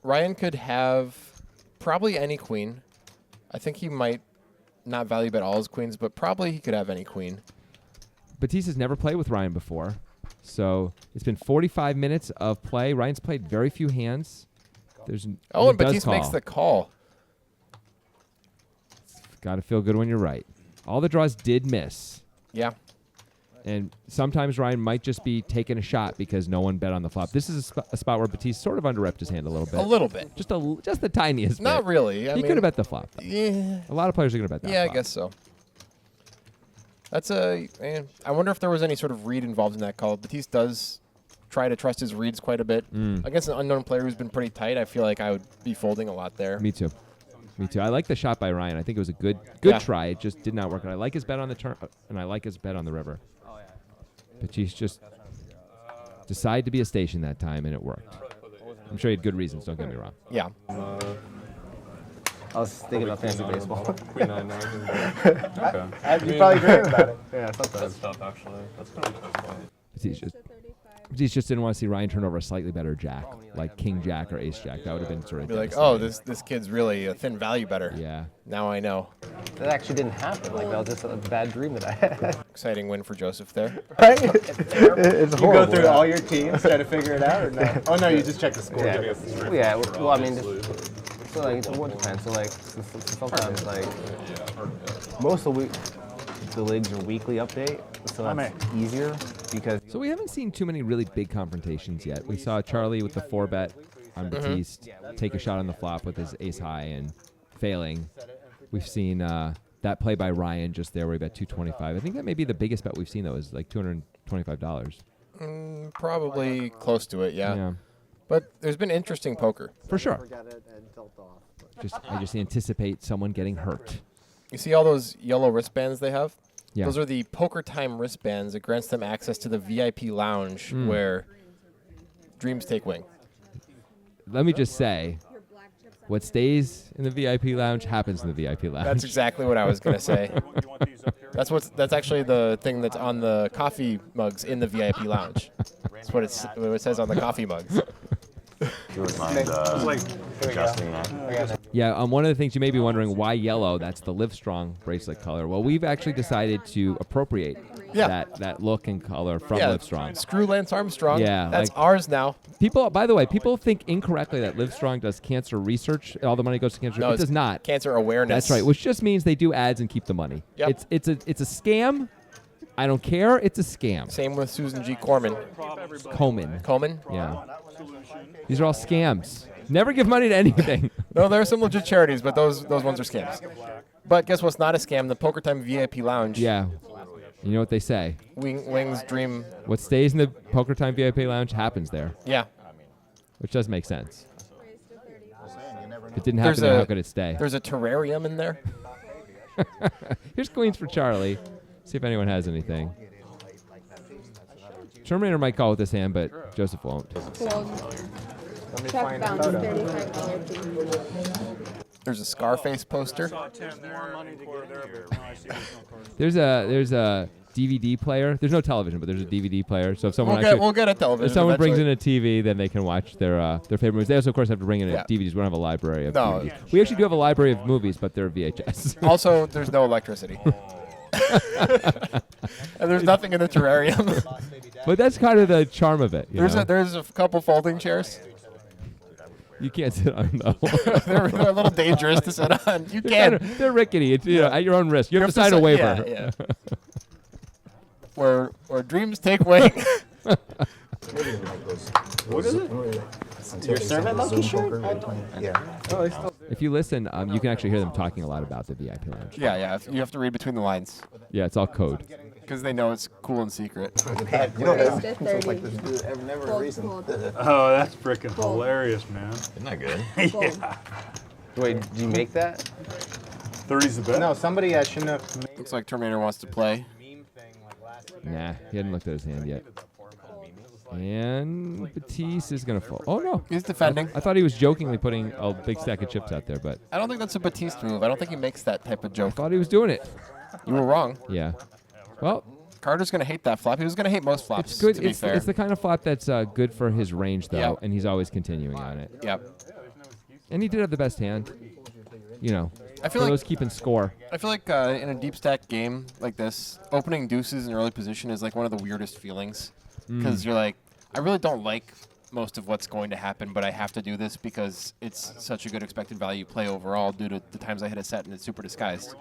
Ryan could have probably any queen. I think he might not value bet all his queens, but probably he could have any queen. Batiste has never played with Ryan before, so it's been 45 minutes of play. Ryan's played very few hands. Oh, and Batiste makes the call. Got to feel good when you're right. All the draws did miss. Yeah. And sometimes Ryan might just be taking a shot because no one bet on the flop. This is a spot where Batiste sort of underrepped his hand a little bit. A little bit. Just the tiniest bit. Not really. I He mean, could have bet the flop. Though. Yeah. A lot of players are going to bet that Yeah, flop. I guess so. That's I wonder if there was any sort of read involved in that call. Batiste does try to trust his reads quite a bit. Against an unknown player who's been pretty tight, I feel like I would be folding a lot there. Me too. Me too. I like the shot by Ryan. I think it was a good Yeah. try. It just did not work. And I like his bet on the turn, and I like his bet on the river. Batiste just decided to be a station that time, and it worked. I'm sure he had good reasons. Don't get me wrong. Yeah. I was thinking about fantasy baseball. Queen 9-9. Okay. You probably dream about it. Yeah, That's sometimes. tough, actually. That's gonna be tough. Batiste just didn't want to see Ryan turn over a slightly better jack, like King Jack or Ace Jack. That would have been sort of Be like, devastating. oh, this kid's really a thin value better. Yeah. Now I know. That actually didn't happen. Like, that was just a bad dream that I had. Exciting win for Joseph there. Right? It's You go through all your teams, try to figure it out, or no? Oh no, you just check the score. Yeah, well, I mean, so like, it would depend. So like, sometimes like, most of the leagues are weekly update, so that's easier because. So we haven't seen too many really big confrontations yet. We saw Charlie with the 4-bet on Batiste take a shot on the flop with his ace high and failing. We've seen that play by Ryan just there where he bet 225. I think that may be the biggest bet we've seen though, is like $225. Probably close to it, yeah. But there's been interesting poker. For sure. I just anticipate someone getting hurt. You see all those yellow wristbands they have? Yeah. Those are the Poker Time wristbands. It grants them access to the VIP lounge where dreams take wing. Let me just say, what stays in the VIP lounge happens in the VIP lounge. That's exactly what I was going to say. That's actually the thing that's on the coffee mugs in the VIP lounge. That's what it says on the coffee mugs. You would mind adjusting that? Yeah, one of the things you may be wondering, why yellow? That's the Livestrong bracelet color. Well, we've actually decided to appropriate that look and color from Livestrong. Screw Lance Armstrong. Yeah, that's like- ours now. People, by the way, people think incorrectly that Livestrong does cancer research. All the money goes to cancer. No, it it's does not. Cancer awareness. That's right, which just means they do ads and keep the money. Yep. It's a scam. I don't care. It's a scam. Same with Susan G. Corman. Coleman. Yeah. These are all scams. Never give money to anything. No, there are some legit charities, but those ones are scams. But guess what's not a scam? The Poker Time VIP lounge. Yeah. You know what they say. Wings dream. What stays in the Poker Time VIP lounge happens there. Yeah. Which does make sense. If it didn't happen there, how could it stay? There's a terrarium in there. Here's queens for Charlie. See if anyone has anything. Terminator might call with this hand, but Joseph won't. Check bounce, $35 There's a Scarface poster. There's a DVD player. There's no television, but there's a DVD player. So if someone We'll get a television. if someone brings in eventually. a TV, then they can watch their favorite movies. They also, of course, have to bring in Yeah. DVDs. We don't have a library of No. DVDs. We actually do have a library of movies, but they're VHS. Also, there's no electricity. And there's nothing in the terrarium. But that's kind of the charm of it. You know? There's a couple folding chairs. You can't sit on them. they're a little dangerous to sit on. You can. They're rickety. It's, you know, at your own risk. You have to sign a si- waiver. Yeah. Where dreams take wing. What is it? Your servant lucky shirt? Yeah. If you listen, you can actually hear them talking a lot about the VIP lounge. Yeah. You have to read between the lines. Yeah, it's all code. Because they know it's cool and secret. You know, Raised that to looks like 30. this dude never a Fold, reason. fold, Oh, that's freaking hilarious, man. Isn't that good? fold. Wait, did you make that? 30's the bet. No, somebody shouldn't have. Looks like Terminator wants to play. Nah, he hadn't looked at his hand yet. And Batiste is going to fold. Oh, no. He's defending. I thought he was jokingly putting a big stack of chips out there, but I don't think that's a Batiste move. I don't think he makes that type of I joke. thought he was doing it. You were wrong. Yeah. Well, Carter's going to hate that flop. He was going to hate most flops, it's good. to be It's, fair. it's the kind of flop that's good for his range, though, Yep. and he's always continuing on it. Yep. And he did have the best hand. You know, I feel for like those keeping score. I feel like in a deep stack game like this, opening deuces in early position is like one of the weirdest feelings. Because you're like, I really don't like most of what's going to happen, but I have to do this because it's such a good expected value play overall due to the times I hit a set and it's super disguised.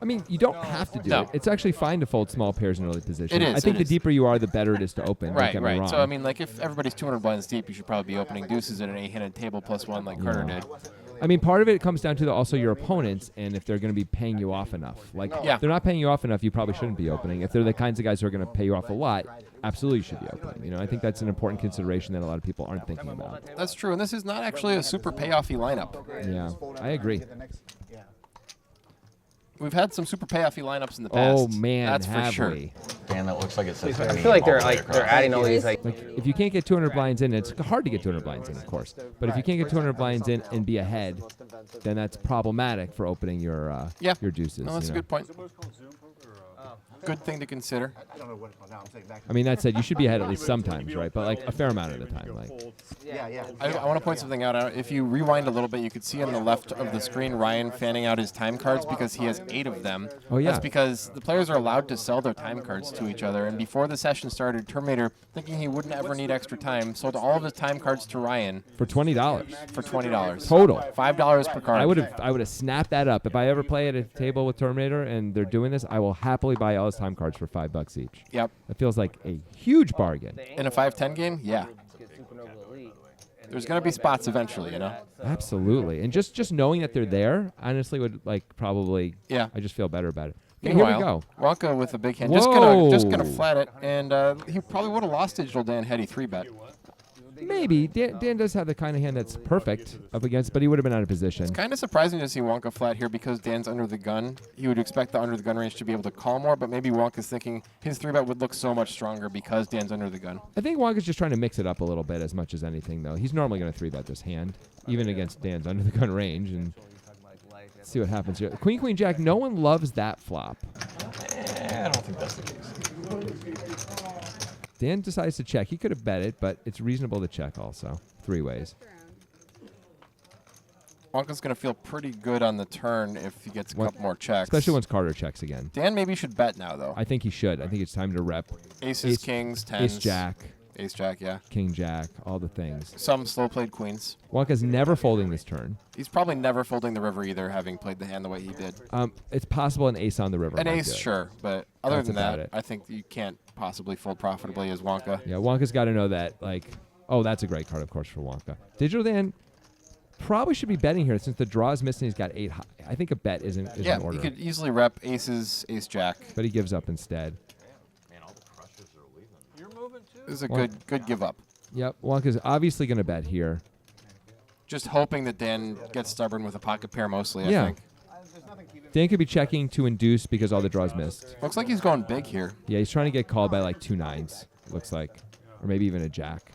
I mean, you don't have to do No. it. It's actually fine to fold small pairs in early position. It is, I think it the is. deeper you are, the better it is to open. Don't Right, get me right. wrong. So, I mean, like, if everybody's 200 blinds deep, you should probably be opening deuces at an 8-handed table plus one like Carter did. I mean, part of it comes down to also your opponents and if they're going to be paying you off enough. Like, Yeah. if they're not paying you off enough, you probably shouldn't be opening. If they're the kinds of guys who are going to pay you off a lot, absolutely you should be opening. You know, I think that's an important consideration that a lot of people aren't thinking about. That's true, and this is not actually a super payoffy lineup. Yeah, I agree. We've had some super payoffy lineups in the past. Oh man, that's for have sure. we? Dan, that looks like it says. I feel like they're adding all these like. Like, if you can't get 200 blinds in, it's hard to get 200 blinds in, of course. But if you can't get 200 blinds in and be ahead, then that's problematic for opening your Yeah. your juices. No, that's you a know? good point. Good thing to consider. I mean, that said, you should be ahead at least sometimes, right? But like a fair amount of the time, like. I want to point something out. If you rewind a little bit, you could see on the left of the screen Ryan fanning out his time cards because he has 8 of them. Oh, yeah. That's because the players are allowed to sell their time cards to each other. And before the session started, Terminator, thinking he wouldn't ever need extra time, sold all of his time cards to Ryan For $20 for $20. total. $5 per card. I would have snapped that up if I ever play at a table with Terminator and they're doing this. I will happily buy all his time cards for $5 each. Yep. That feels like a huge bargain. In a 5-10 game, yeah. There's going to be spots eventually, you know? Absolutely, and just knowing that they're there, honestly, would like probably. Yeah. I just feel better about it. Okay, here we Meanwhile, go. Wonka with a big hand. Just gonna Whoa. flat it, and he probably would have lost digital Dan had he 3-bet. Maybe Dan does have the kind of hand that's perfect up against, but he would have been out of position. Kind of surprising to see Wonka flat here because Dan's under the gun. You would expect the under the gun range to be able to call more, but maybe Wonka's thinking his 3-bet would look so much stronger because Dan's under the gun. I think Wonka's just trying to mix it up a little bit as much as anything, though. He's normally going to 3-bet this hand, even against Dan's under the gun range, and let's see what happens here. Queen, Queen, Jack. No one loves that flop. I don't think that's the case. Dan decides to check. He could have bet it, but it's reasonable to check also. 3 ways. Wonka's going to feel pretty good on the turn if he gets a couple more checks. Especially once Carter checks again. Dan maybe should bet now, though. I think he should. I think it's time to rep. Aces, kings, tens. Ace Jack, Ace Jack, yeah. King Jack, all the things. Some slow-played queens. Wonka's never folding this turn. He's probably never folding the river either, having played the hand the way he did. It's possible an ace on the river. An might ace, do it. sure, but other That's than about that, it. I think you can't possibly fold profitably as Wonka. Yeah, Wonka's got to know that. Like, oh, that's a great card, of course, for Wonka. Digital Dan probably should be betting here since the draw is missing. He's got 8 high. I think a bet is in Yeah, order. he could easily rep aces, ace jack. But he gives up instead. This is a Well- good give up. Yep, Wonka's obviously going to bet here. Just hoping that Dan gets stubborn with a pocket pair mostly, Yeah. I think. Dan could be checking to induce because all the draws missed. Looks like he's going big here. Yeah, he's trying to get called by like 2 9s, looks like. Or maybe even a jack.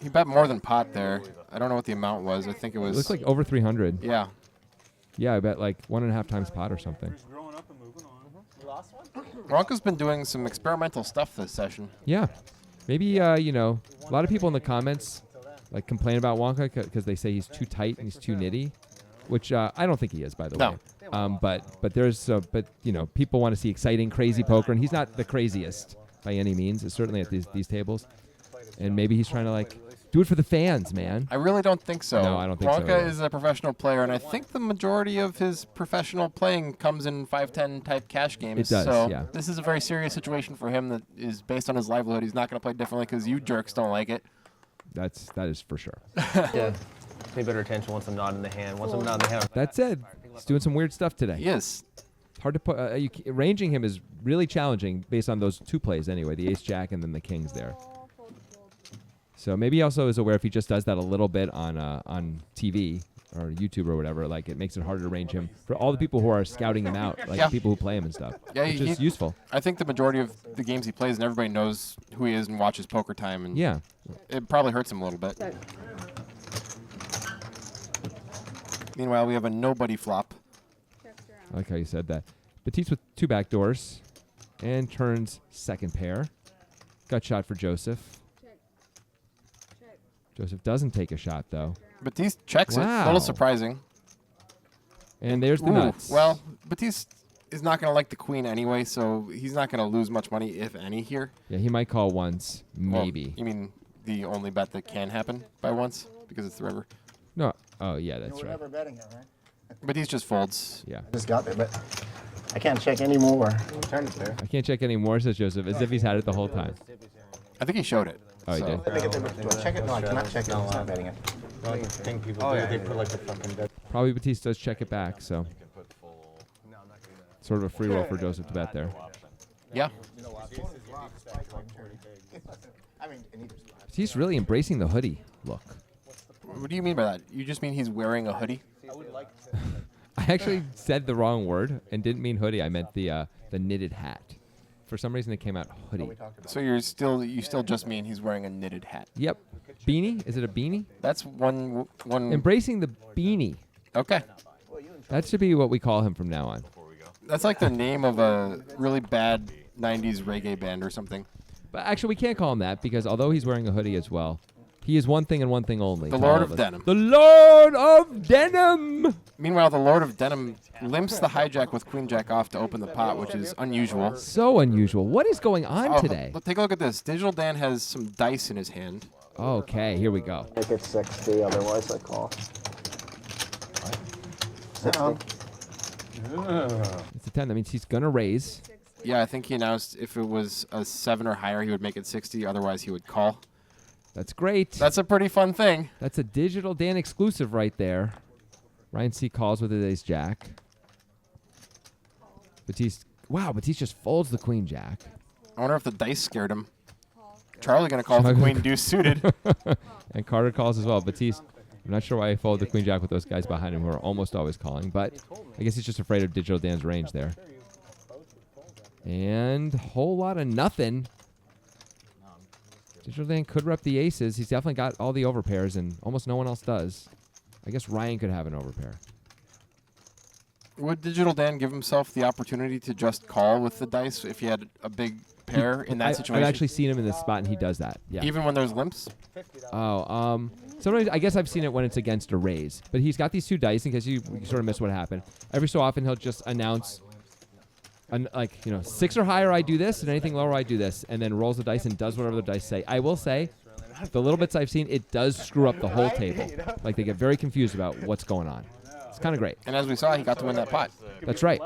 He bet more than pot there. I don't know what the amount was. I think it was... It looks like over 300. Yeah. Yeah, I bet like 1.5 times pot or something. Wonka's been doing some experimental stuff this session. Yeah. Maybe, you know, a lot of people in the comments like complain about Wonka because they say he's too tight and he's too nitty, which I don't think he is, by the No. way. But there's, but you know, people want to see exciting, crazy poker, and he's not the craziest by any means. Certainly at these tables, and maybe he's trying to like do it for the fans, man. I really don't think so. No, I don't think so Wonka either. is a professional player, and I think the majority of his professional playing comes in 5-10 type cash games. It does, so yeah. This is a very serious situation for him that is based on his livelihood. He's not going to play differently because you jerks don't like it. That is for sure. Yeah. Pay better attention once I'm not in the hand. Once I'm not in the hand. That said, he's doing some weird stuff today. He is. hard to put. Ranging him is really challenging based on those two plays anyway, the ace jack and then the kings there. Fold, fold, fold. So maybe he also is aware if he just does that a little bit on TV or YouTube or whatever, like it makes it harder to range him for all the people who are scouting him out, like Yeah. people who play him and stuff. Yeah, which is useful. I think the majority of the games he plays and everybody knows who he is and watches Poker Time, and Yeah. it probably hurts him a little bit. Meanwhile, we have a nobody flop. Checks around. I like how you said that. Batiste with 2 back doors and turns second pair. Gut shot for Joseph. Check. Check. Joseph doesn't take a shot though. Batiste checks it. A Wow. little surprising. And there's the Ooh, nuts. well, Batiste is not going to like the queen anyway, so he's not going to lose much money, if any, here. Yeah, he might call once, Well, maybe. you mean the only bet that can happen by once because it's the river? No. Oh, yeah, that's right. betting it, right? Batiste just folds. Yeah. I just got there, but I can't check anymore. Turn it there. I can't check any more, says Joseph, as if he's had it the whole time. I think he showed it. Oh, he so- did. Do I check it? No, I cannot check it. I'm not betting it. The only thing people do, they put like the fucking bet. Probably Batiste does check it back, so sort of a free roll for Joseph to bet there. Yeah. He's really embracing the hoodie look. What do you mean by that? You just mean he's wearing a hoodie? I actually said the wrong word and didn't mean hoodie. I meant the knitted hat. For some reason, it came out hoodie. So you still just mean he's wearing a knitted hat. Yep. Beanie? Is it a beanie? That's one. Embracing the beanie. Okay. That should be what we call him from now on. That's like the name of a really bad 90s reggae band or something. But actually, we can't call him that because although he's wearing a hoodie as well, he is one thing and one thing only. The to Lord all of us. Denim. The Lord of Denim! Meanwhile, the Lord of Denim limps the hijack with Queen Jack off to open the pot, which is unusual. So unusual. What is going on Oh, today? Take a look at this. Digital Dan has some dice in his hand. Okay, here we go. Make it 60, otherwise I call. It's a 10. That means he's going to raise. Yeah, I think he announced if it was a 7 or higher, he would make it 60. Otherwise, he would call. That's great. That's a pretty fun thing. That's a Digital Dan exclusive right there. Ryan C. calls with his ace jack. Batiste. Wow, Batiste just folds the queen jack. I wonder if the dice scared him. Charlie going to call the Charlie- queen deuce suited. And Carter calls as well. Batiste, I'm not sure why he folded the queen jack with those guys behind him who are almost always calling, but I guess he's just afraid of Digital Dan's range there. And whole lot of nothing. Digital Dan could rep the aces. He's definitely got all the overpairs, and almost no one else does. I guess Ryan could have an overpair. Would Digital Dan give himself the opportunity to just call with the dice if he had a big pair in that situation? I've actually seen him in this spot, and he does that. Yeah. Even when there's limps? Oh, sometimes I guess I've seen it when it's against a raise. But he's got these 2 dice in case you sort of miss what happened. Every so often he'll just announce, 6 or higher I do this, and anything lower I do this, and then rolls the dice and does whatever the dice say. I will say, the little bits I've seen, it does screw up the whole table. Like they get very confused about what's going on. It's kind of great. And as we saw, he got to win that pot. That's right.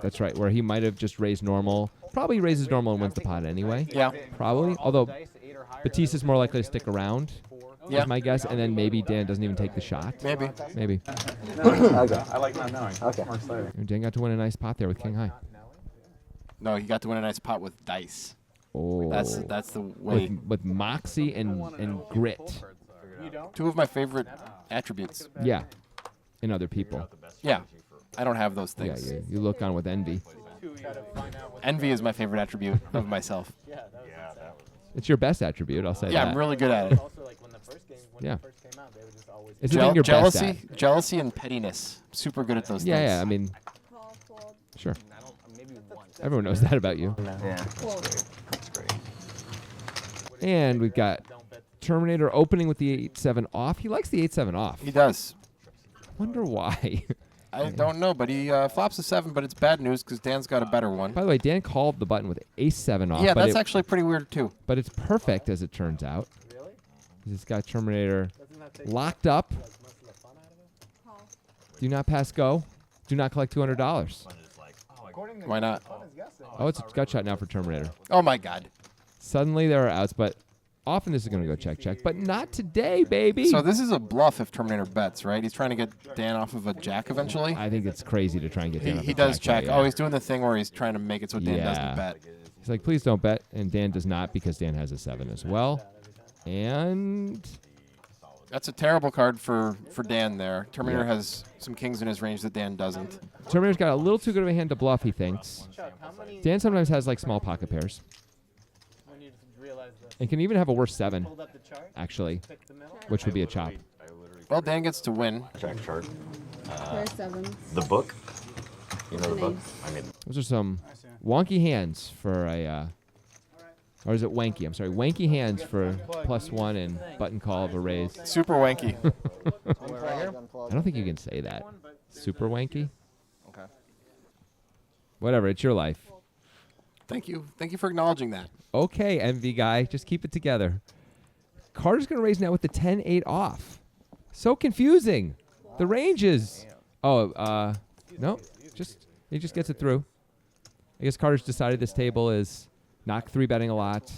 That's right. Where he might have just raised normal. Probably raises normal and wins the pot anyway. Yeah. Probably. Although Batiste is more likely to stick around. Yeah. Is my guess. And then maybe Dan doesn't even take the shot. Maybe. Maybe. I like not knowing. Okay. More exciting. And Dan got to win a nice pot there with King High. No, he got to win a nice pot with dice. Oh. That's the way. With moxie and grit. 2 of my favorite attributes. Yeah. In other people. Yeah. I don't have those Yeah, things. you look on with envy. Envy is my favorite attribute of myself. It's your best attribute, I'll say Yeah, that. I'm really good at it. Yeah. It's the thing you're best at. Jealousy and pettiness. Super good at those Yeah, things. yeah, I mean, Call, fold. sure. Everyone knows that about you. Yeah. And we've got Terminator opening with the 8-7 off. He likes the 8-7 off. He does. Wonder why. I don't know, but he flops a 7, but it's bad news because Dan's got a better one. By the way, Dan called the button with ace-7 off. Yeah, but that's actually pretty weird too. But it's perfect as it turns out. He's got Terminator locked up. Call. Do not pass go. Do not collect $200. Why not? Oh, it's a gut shot now for Terminator. Oh my God. Suddenly there are outs, but Often this is going to go check, but not today, baby. So this is a bluff if Terminator bets, right? He's trying to get Dan off of a jack eventually. I think it's crazy to try and get Dan. He does check. Oh, he's doing the thing where he's trying to make it so Dan doesn't bet. He's like, please don't bet, and Dan does not because Dan has a 7 as well. And that's a terrible card for Dan there. Terminator has some kings in his range that Dan doesn't. Terminator's got a little too good of a hand to bluff, he thinks. Dan sometimes has like small pocket pairs. And can even have a worse 7, actually, which would be a chop. Well, Dan gets to win. Check chart. There's sevens. The book. You know the book? I mean, Those are some wonky hands for a, or is it wanky? I'm sorry, wanky hands for +1 and button call of a raise. Super wanky. I don't think you can say that. Super wanky? Okay. Whatever, it's your life. Thank you. Thank you for acknowledging that. Okay, MV guy, just keep it together. Carter's going to raise now with the 10-8 off. So confusing. The ranges. Oh, no, he just gets it through. I guess Carter's decided this table is not 3-betting a lot,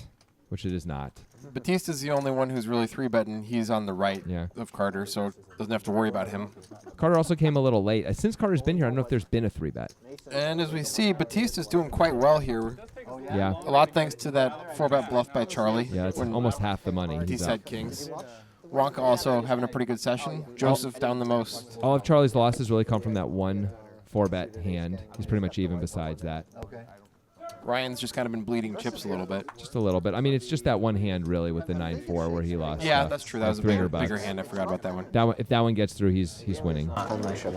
which it is not. Batista's the only one who's really 3-betting. He's on the right of Carter, so doesn't have to worry about him. Carter also came a little late. Since Carter's been here, I don't know if there's been a 3-bet. And as we see, Batista's doing quite well here. Yeah. A lot thanks to that 4-bet bluff by Charlie. Yeah, it's almost half the money. He said kings. Wonka also having a pretty good session. Joseph down the most. All of Charlie's losses really come from that one 4-bet hand. He's pretty much even besides that. Ryan's just kind of been bleeding chips a little bit. Just a little bit. I mean, it's just that one hand really with the 9-4 where he lost. Yeah, that's true. That was a bigger $300. hand. I forgot about that one. That one, if that one gets through, he's winning. There's to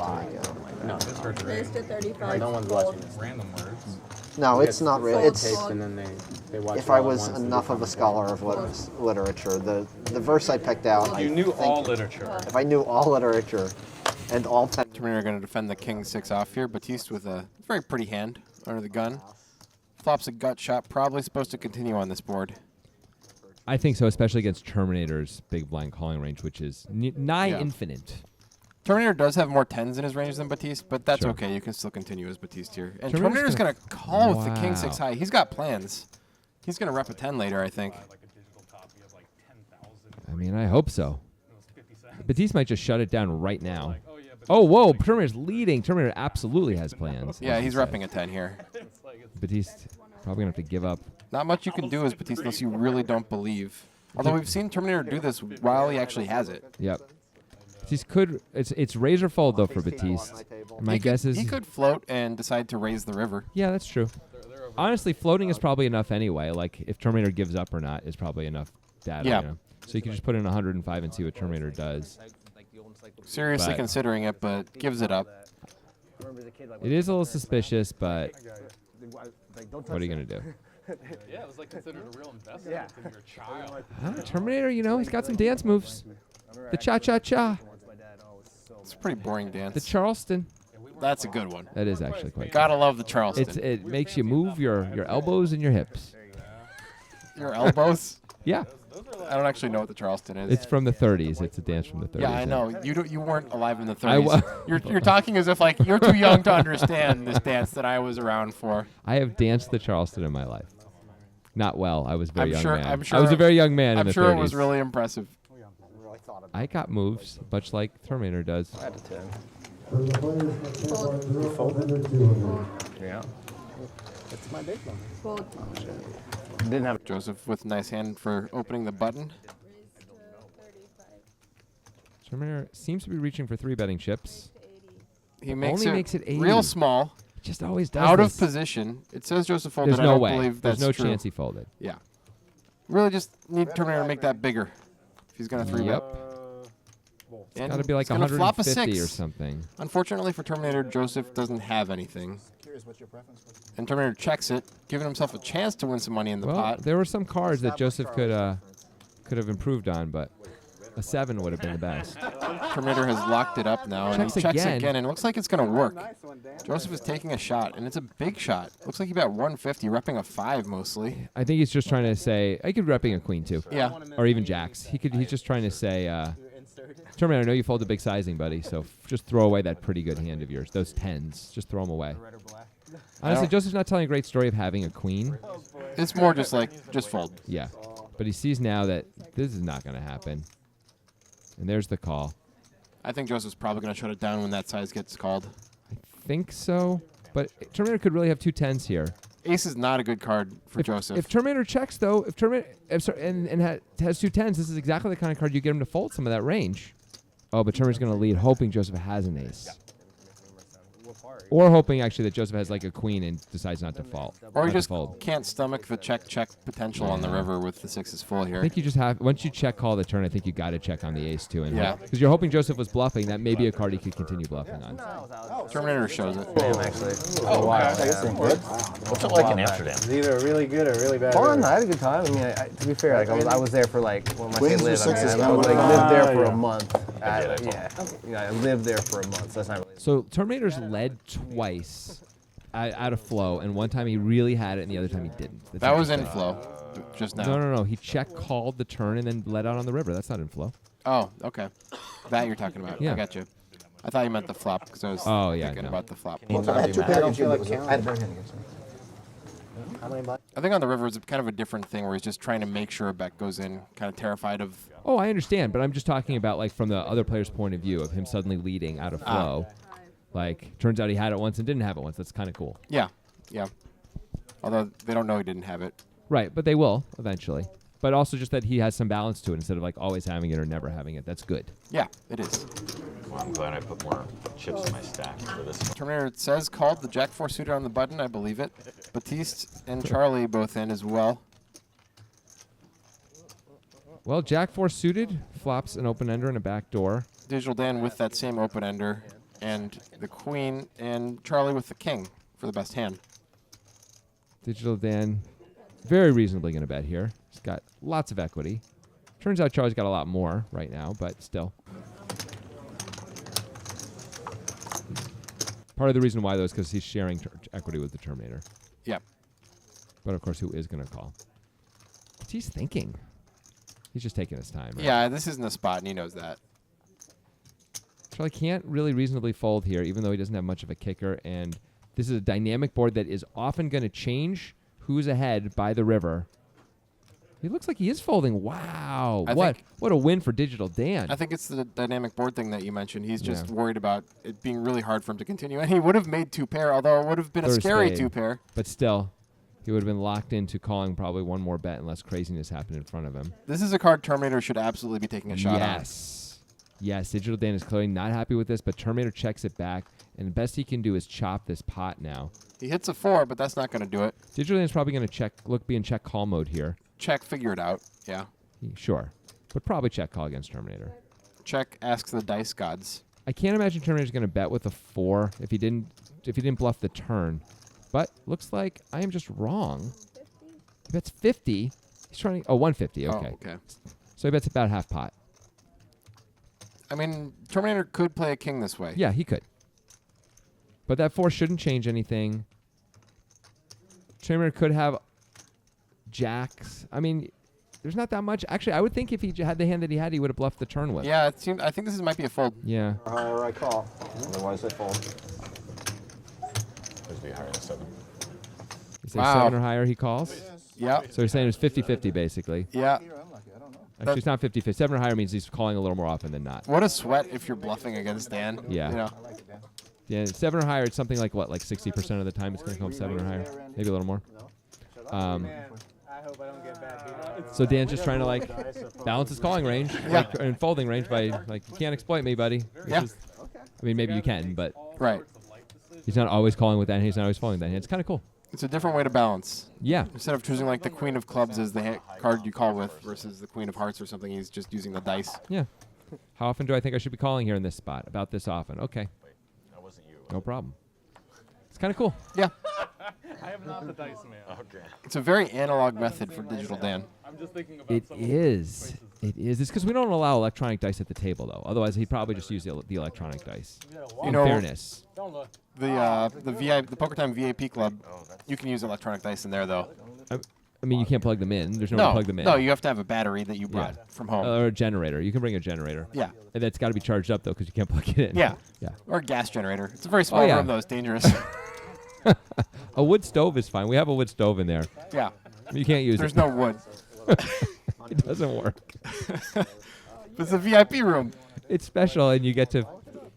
35. No one's watching this. Random words. No, it's not really. It's And then they watch if I was enough of a scholar of literature, the verse I picked out. You knew all literature. If I knew all literature and all 10. Terminator going to defend the king 6 off here. Batiste with a very pretty hand under the gun. Flops a gut shot. Probably supposed to continue on this board. I think so, especially against Terminator's big blind calling range, which is nigh infinite. Terminator does have more 10s in his range than Batiste, but that's Sure. okay. You can still continue as Batiste here. And Terminator's Terminator's going to call with the king Wow. 6 high. He's got plans. He's going to rep a 10 later, I think. I mean, I hope so. Batiste might just shut it down right now. Oh, whoa, Terminator's leading. Terminator absolutely has plans. Yeah, he's repping a 10 here. Batiste probably going to have to give up. Not much you can do as Batiste unless you really don't believe. Although we've seen Terminator do this while he actually has it. Yep. Batiste could. It's razor fold though for Batiste. My guess is he could float and decide to raise the river. Yeah, that's true. Honestly, floating is probably enough anyway. Like if Terminator gives up or not is probably enough data. Yeah. You know? So you can just put in 105 and see what Terminator does. Seriously But- considering it, but gives it up. It is a little suspicious, but what are you gonna do? Yeah, it was like considered a real investment in your child. Terminator, he's got some dance moves. The cha-cha-cha. It's a pretty boring The dance. Charleston. That's a good one. That is actually quite good. Gotta love the Charleston. It makes you move your elbows and your hips. Your elbows? Yeah. I don't actually know what the Charleston is. It's from the 30s. It's a dance from the 30s. Yeah, I know. You weren't alive in the I 30s. wa- You're talking as if like you're too young to understand this dance that I was around for. I have danced the Charleston in my life. Not well. I was a very young man. I'm sure. I was a very young man I'm in the sure 30s. it was really impressive. I got moves, much like Terminator does. Yeah. That's my big one. Fold. Didn't have. Joseph with a nice hand for opening the button. Raise to 35. Terminator seems to be reaching for 3-betting chips. To 80. He makes Only it, makes it 80. real small, Just always does out this. of position. It says Joseph folded. There's I no don't way. believe There's that's no true. chance he folded. Yeah. Really just need Terminator to make that bigger. If he's going to 3-bet. Yep. And Got to be like he's gonna flop a 150 or 6. something. Unfortunately for Terminator, Joseph doesn't have anything. And Terminator checks it, giving himself a chance to win some money in the Well, pot. there were some cards that Joseph could have improved on, but a 7 would have been the best. Terminator has locked it up now, and Checks he checks again. again, and it looks like it's going to work. Joseph is taking a shot, and it's a big shot. Looks like he bet 150, repping a 5 mostly. I think he's just trying to say I could repping a queen too. Yeah. Or even jacks. He's just trying to say, Terminator, I know you fold a big sizing, buddy, so just throw away that pretty good hand of yours. Those 10s, just throw them away. Honestly, Joseph's not telling a great story of having a queen. It's more just like, just fold. Yeah. But he sees now that this is not going to happen. And there's the call. I think Joseph's probably going to shut it down when that size gets called. I think so. But Terminator could really have 2 10s here. Ace is not a good card for Joseph. If Terminator checks, though, and has 2 10s, this is exactly the kind of card you get him to fold some of that range. Oh, but Terminator's going to lead, hoping Joseph has an ace. Or hoping, actually, that Joseph has, like, a queen and decides not to fold. Or he just fold. can't stomach the check potential on the river with the 6s full here. I think you just have, once you check call the turn, I think you got to check on the ace, too. Yeah. Because you're hoping Joseph was bluffing. That may be a card he could continue bluffing on. Terminator shows it. Damn, actually. Oh, wow. What's it like in Amsterdam? It's either really good or really bad. Fun. I had a good time. I mean, to be fair, like I was there for like when I say Queens or live, I mean, sixes? I lived there for Yeah. a month. I lived there for a month. So that's not really. So Terminator's led twice out of flow, and one time he really had it, and the other time he didn't. That's That was in interesting. flow just now. No. He check called the turn and then led out on the river. That's not in flow. Oh, okay. That you're talking about. Yeah. I got you. I thought you meant the flop because I was thinking no. about the flop. I had 2 pairs against you. I had a bare hand against him. I think on the river it's kind of a different thing where he's just trying to make sure a bet goes in, kind of terrified of. Oh, I understand, but I'm just talking about like from the other player's point of view of him suddenly leading out of flow. Like, turns out he had it once and didn't have it once. That's kind of cool. Yeah. Although they don't know he didn't have it. Right, but they will eventually. But also just that he has some balance to it instead of like always having it or never having it. That's good. Yeah, it is. Well, I'm glad I put more chips in my stack for this one. Terminator, it says called the Jack-4 suited on the button. I believe it. Batiste and Charlie both in as well. Well, Jack-4 suited flops an open ender and a back door. Digital Dan with that same open ender. And the queen and Charlie with the king for the best hand. Digital Dan, very reasonably going to bet here. He's got lots of equity. Turns out Charlie's got a lot more right now, but still. Part of the reason why, though, is because he's sharing equity with the Terminator. Yep. But, of course, who is going to call? What's he's thinking? He's just taking his time, right? Yeah, this isn't a spot, and he knows that. Charlie can't really reasonably fold here, even though he doesn't have much of a kicker. And this is a dynamic board that is often going to change who's ahead by the river. He looks like he is folding. Wow. What a win for Digital Dan. I think it's the dynamic board thing that you mentioned. He's just worried about it being really hard for him to continue. And he would have made 2 pair, although it would have been a scary spade. 2 pair. But still, he would have been locked into calling probably one more bet unless craziness happened in front of him. This is a card Terminator should absolutely be taking a shot on. Yes, Digital Dan is clearly not happy with this, but Terminator checks it back, and the best he can do is chop this pot now. He hits a 4, but that's not going to do it. Digital Dan is probably going to be in check call mode here. Check, figure it out. Yeah. Sure, but probably check call against Terminator. Check, asks the dice gods. I can't imagine Terminator's going to bet with a 4 if he didn't bluff the turn. But looks like I am just wrong. He bets 50. He's trying to 150. Okay. Oh, okay. So he bets about half pot. I mean, Terminator could play a king this way. Yeah, he could. But that 4 shouldn't change anything. Terminator could have jacks. I mean, there's not that much. Actually, I would think if he had the hand that he had, he would have bluffed the turn with. Yeah, I think this might be a fold. Yeah. Higher I call. Otherwise I fold. Supposed to be higher than 7. You say 7 or higher, he calls? Yeah. So you're saying it's 50-50, basically. Yeah. Actually, it's not 50-50. 7 or higher means he's calling a little more often than not. What a sweat if you're bluffing against Dan. Yeah. You know. Yeah, 7 or higher, it's something like what, like 60% of the time it's going to come 7 or higher, maybe a little more. So Dan's just trying to like balance his calling range and folding range by like, you can't exploit me, buddy. I mean, maybe you can, but right. He's not always calling with that hand. He's not always folding that hand. It's kind of cool. It's a different way to balance. Yeah. Instead of choosing like the queen of clubs as the card you call with versus the queen of hearts or something, he's just using the dice. Yeah. How often do I think I should be calling here in this spot? About this often. Okay. That wasn't you. No problem. It's kind of cool. Yeah. I am not the dice man. Okay. It's a very analog method for Digital Dan. I'm just thinking about It is. It is. It's because we don't allow electronic dice at the table, though. Otherwise, he'd probably just use the electronic dice. You In know, fairness. the Poker Time VIP Club, you can use electronic dice in there though. I mean, you can't plug them in. There's no way to plug them in. No, you have to have a battery that you brought from home. Or a generator. You can bring a generator. Yeah. And that's got to be charged up, though, because you can't plug it in. Yeah. Yeah. Or a gas generator. It's a very small room though. It's dangerous. A wood stove is fine. We have a wood stove in there. Yeah. You can't use There's it. no wood. It doesn't work. It's a VIP room. It's special, and you get to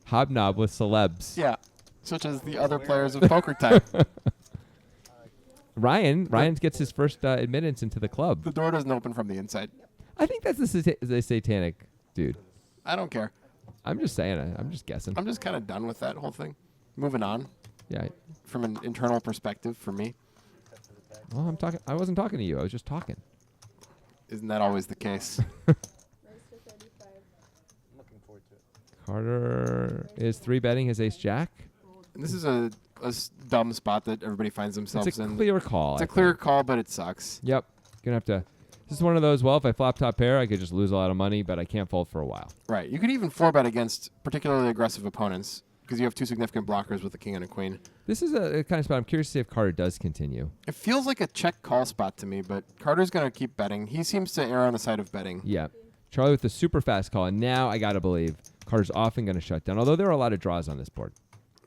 hobnob with celebs. Yeah, such as the other players of Poker Time. Ryan gets his first admittance into the club. The door doesn't open from the inside. I think that's the satanic dude. I don't care. I'm just saying it. I'm just guessing. I'm just kind of done with that whole thing. Moving on. Yeah. From an internal perspective for me. Well, I'm talking. I wasn't talking to you. I was just talking. Isn't that always the case? Carter is 3-betting his ace-jack. And this is a dumb spot that everybody finds themselves It's a in. clear call. It's I a clear think. call, but it sucks. Yep. Gonna have to. This is one of those. Well, if I flop top pair, I could just lose a lot of money, but I can't fold for a while. Right. You could even 4-bet against particularly aggressive opponents because you have two significant blockers with a king and a queen. This is a kind of spot. I'm curious to see if Carter does continue. It feels like a check call spot to me, but Carter's going to keep betting. He seems to err on the side of betting. Yeah. Charlie with the super fast call, and now I gotta believe Carter's often gonna shut down. Although there are a lot of draws on this board.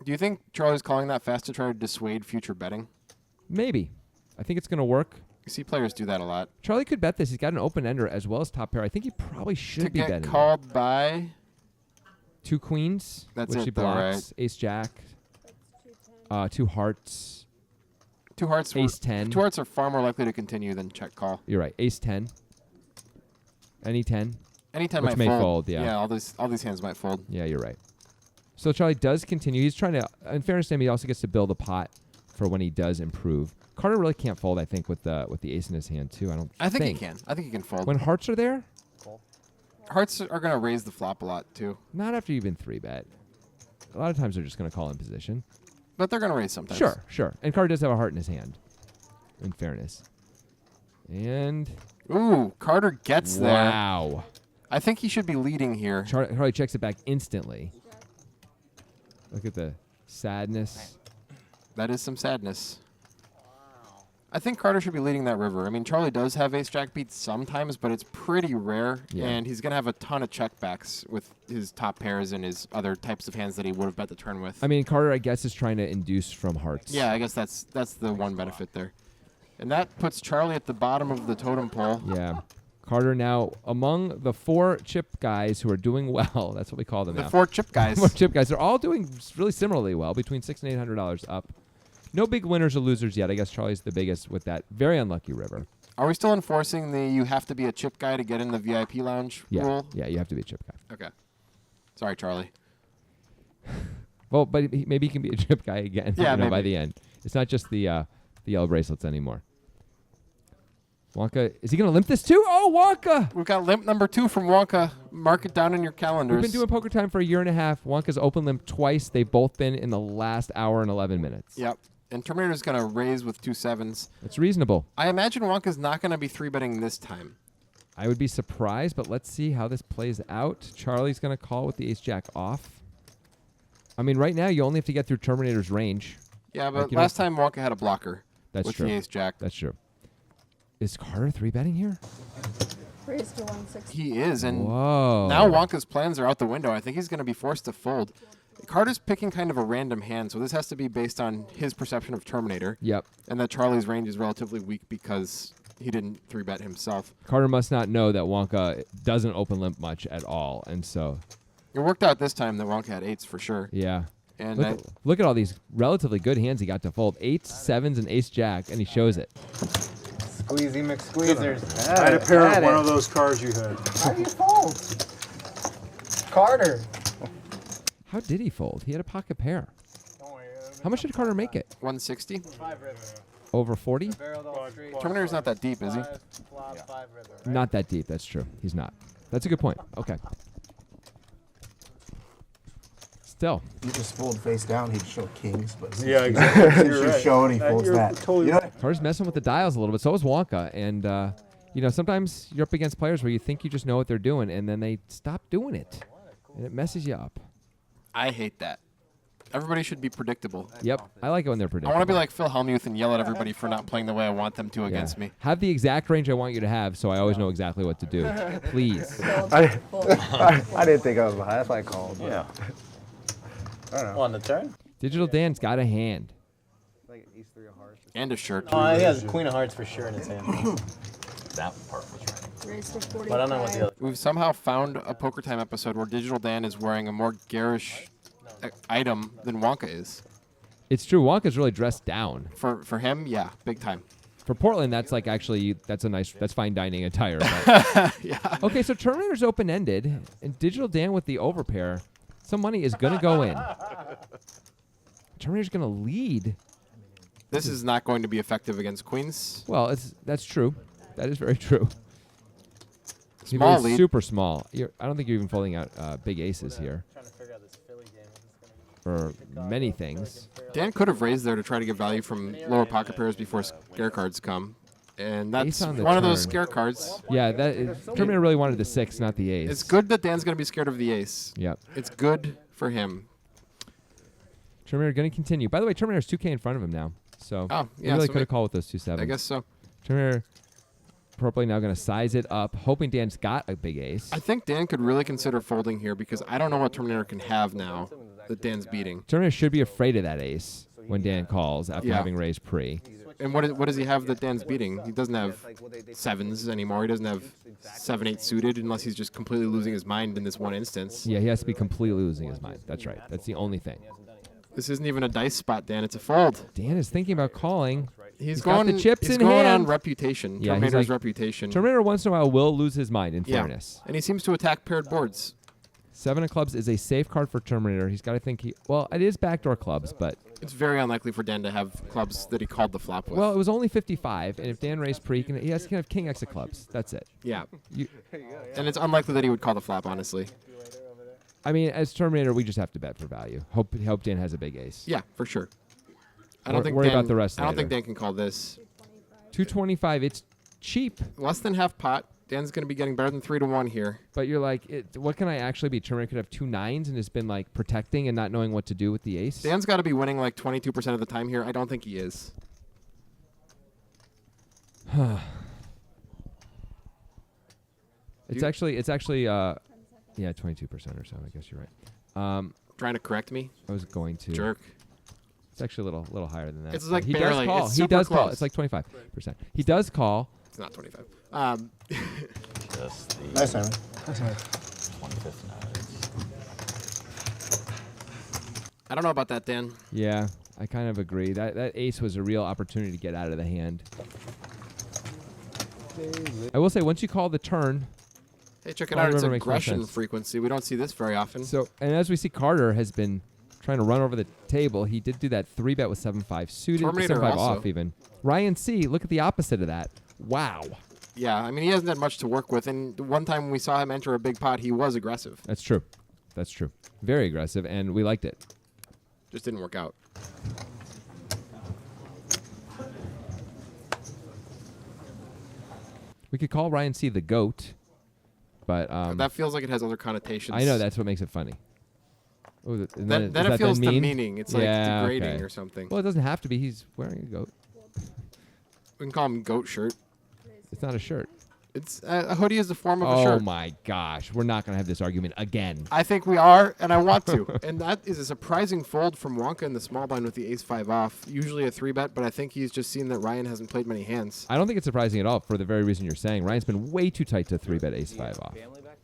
Do you think Charlie's calling that fast to try to dissuade future betting? Maybe. I think it's gonna work. You see players do that a lot. Charlie could bet this. He's got an open ender as well as top pair. I think he probably should To be get betting. called by 2 queens, That's which it he though, blocks. right? Ace jack. 2 hearts. Two hearts. Ace 10. 2 hearts are far more likely to continue than check call. You're right. Ace 10. Any 10. Anytime Which might may fold, yeah. Yeah, all these hands might fold. Yeah, you're right. So Charlie does continue. He's trying to, in fairness to him, he also gets to build a pot for when he does improve. Carter really can't fold, I think, with the ace in his hand too. I think he can. I think he can fold. When hearts are there, Hearts are going to raise the flop a lot too. not after you've been 3-bet. A lot of times they're just going to call in position. But they're going to raise sometimes. Sure. And Carter does have a heart in his hand, in fairness. And Ooh, Carter gets there. wow. I think he should be leading here. Charlie checks it back instantly. Look at the sadness. That is some sadness. I think Carter should be leading that river. I mean, Charlie does have ace-jack beats sometimes, but it's pretty rare. Yeah. And he's going to have a ton of checkbacks with his top pairs and his other types of hands that he would have bet the turn with. I mean, Carter, I guess, is trying to induce from hearts. Yeah, I guess that's the one benefit there. And that puts Charlie at the bottom of the totem pole. Yeah. Carter now among the 4 chip guys who are doing well. That's what we call them The now. 4 chip guys. 4 chip guys. They're all doing really similarly well, between $600 and $800 up. No big winners or losers yet. I guess Charlie's the biggest with that very unlucky river. Are we still enforcing the you have to be a chip guy to get in the VIP lounge Yeah. rule? Yeah, you have to be a chip guy. Okay. Sorry, Charlie. Well, but maybe he can be a chip guy again Yeah, by maybe. the end. It's not just the yellow bracelets anymore. Wonka, is he going to limp this too? Oh, Wonka! We've got limp number 2 from Wonka. Mark it down in your calendars. We've been doing Poker Time for a year and a half. Wonka's open limp twice. They've both been in the last hour and 11 minutes. Yep. And Terminator's going to raise with 2 7s. It's reasonable. I imagine Wonka's not going to be 3-betting this time. I would be surprised, but let's see how this plays out. Charlie's going to call with the ace-jack off. I mean, right now, you only have to get through Terminator's range. Yeah, but Like, you know- last time Wonka had a blocker. That's with true. the ace-jack. That's true. Is Carter 3-betting here? Raised to 160. He is, and Whoa. now Wonka's plans are out the window. I think he's going to be forced to fold. Carter's picking kind of a random hand, so this has to be based on his perception of Terminator. Yep. And that Charlie's range is relatively weak because he didn't 3-bet himself. Carter must not know that Wonka doesn't open limp much at all, and so, It worked out this time that Wonka had 8s for sure. yeah. And Look at all these relatively good hands he got to fold. 8s, 7s, and ace-jack, and he shows it. Squeezy McSqueezers. I had a pair of one of those cards you had. How do you fold? Carter. How did he fold? He had a pocket pair. How much did Carter make it? 160? Over 40? Terminator's not that deep, is he? Not that deep. That's true. He's not. That's a good point. Okay. Still. You just fold face down, he'd show kings, but Yeah, exactly. since You're you right. show it, he folds You're that. totally You know, right. Carter's messing with the dials a little bit. So is Wonka. And, you know, sometimes you're up against players where you think you just know what they're doing, and then they stop doing it. And it messes you up. I hate that. Everybody should be predictable. Yep. I like it when they're I predictable. want to be like Phil Hellmuth and yell at everybody for not playing the way I want them to against me. Have the exact range I want you to have, so I always know exactly what to do. Please. Fold. I- Fold. I didn't think I was behind. That's why I called. but Yeah. I don't know. On the turn? Digital Dan's got a hand. Like ace 3 of hearts. And a shirt. Oh, he has a queen of hearts for sure in his hand. That part was right. Raised to 45. But I don't know what the other. We've somehow found a Poker Time episode where Digital Dan is wearing a more garish item than Wonka is. It's true. Wonka's really dressed down. For him, yeah, big time. For Portland, that's like actually that's fine dining attire. But. Yeah. Okay, so Terminator's open ended, and Digital Dan with the overpair. Some money is gonna go in. Terminator's gonna lead. This is not going to be effective against queens. Well, that's true. That is very true. Small He's lead. super small. I don't think you're even folding out big aces here. For many things. Dan could have raised there to try to get value from lower pocket pairs before scare cards come. And that's Ace on the one of those turn. scare cards. Yeah, Terminator really wanted the 6, not the ace. It's good that Dan's going to be scared of the ace. Yep. It's good for him. Terminator going to continue. By the way, Terminator's 2K in front of him now. So Oh, he yeah, really so could have called with those 2 sevens. I guess so. Terminator probably now going to size it up, hoping Dan's got a big ace. I think Dan could really consider folding here because I don't know what Terminator can have now that Dan's beating. Terminator should be afraid of that ace when Dan calls after Yeah. having raised pre. And what does he have that Dan's beating? He doesn't have sevens anymore. He doesn't have 7-8 suited unless he's just completely losing his mind in this one instance. Yeah, he has to be completely losing his mind. That's right. That's the only thing. This isn't even a dice spot, Dan. It's a fold. Dan is thinking about calling. He's got going the chips he's in going hand. on reputation. Yeah, he's Terminator's like- reputation. Terminator once in a while will lose his mind, in fairness. And he seems to attack paired boards. 7 of clubs is a safe card for Terminator. He's got to think well, it is backdoor clubs, but It's very unlikely for Dan to have clubs that he called the flop with. well, it was only 55, and if Dan raised pre, he has to have king X of clubs. That's it. yeah. You, And it's unlikely that he would call the flop, honestly. I mean, as Terminator, we just have to bet for value. Hope Dan has a big ace. Yeah, for sure. I Wor- don't think worry Dan, about the rest I don't later. think Dan can call this. 225, it's cheap, Less than half pot. Dan's going to be getting better than 3-1 here. but you're like, what can I actually be? Terminator could have 2 9s and has been like protecting and not knowing what to do with the ace. Dan's got to be winning like 22% of the time here. I don't think he is. It's actually, yeah, 22% or so. I guess you're right. Trying to correct me. I was going to. Jerk. It's actually a little higher than that. It's like he barely. does call. It's He super does call. close. It's like 25%. He does call. It's not 25. Just the Nice, Simon. 25th notes. I don't know about that, Dan. Yeah, I kind of agree. That ace was a real opportunity to get out of the hand. I will say, once you call the turn, Hey, check it Well, out. It's river makes more aggression sense. frequency. We don't see this very often. so and as we see, Carter has been trying to run over the table. He did do that 3-bet with 7-5 suited, Terminator 7-5 also. off even. Ryan C, look at the opposite of that. Wow, Yeah, I mean, he hasn't had much to work with. And one time we saw him enter a big pot, he was aggressive. that's true. That's true. Very aggressive, and we liked it. Just didn't work out. We could call Ryan C the GOAT, but That feels like it has other connotations. I know that's what makes it funny. Oh, Then it feels demeaning. It's like Yeah, degrading okay. or something. Well, it doesn't have to be. He's wearing a goat. We can call him goat shirt. It's not a shirt. It's a hoodie is the form of a Oh shirt. my gosh, we're not gonna have this argument again. I think we are, and I want to. And that is a surprising fold from Wonka in the small blind with the ace-5 off. Usually a 3-bet, but I think he's just seen that Ryan hasn't played many hands. I don't think it's surprising at all for the very reason you're saying. Ryan's been way too tight to 3-bet ace-5 off.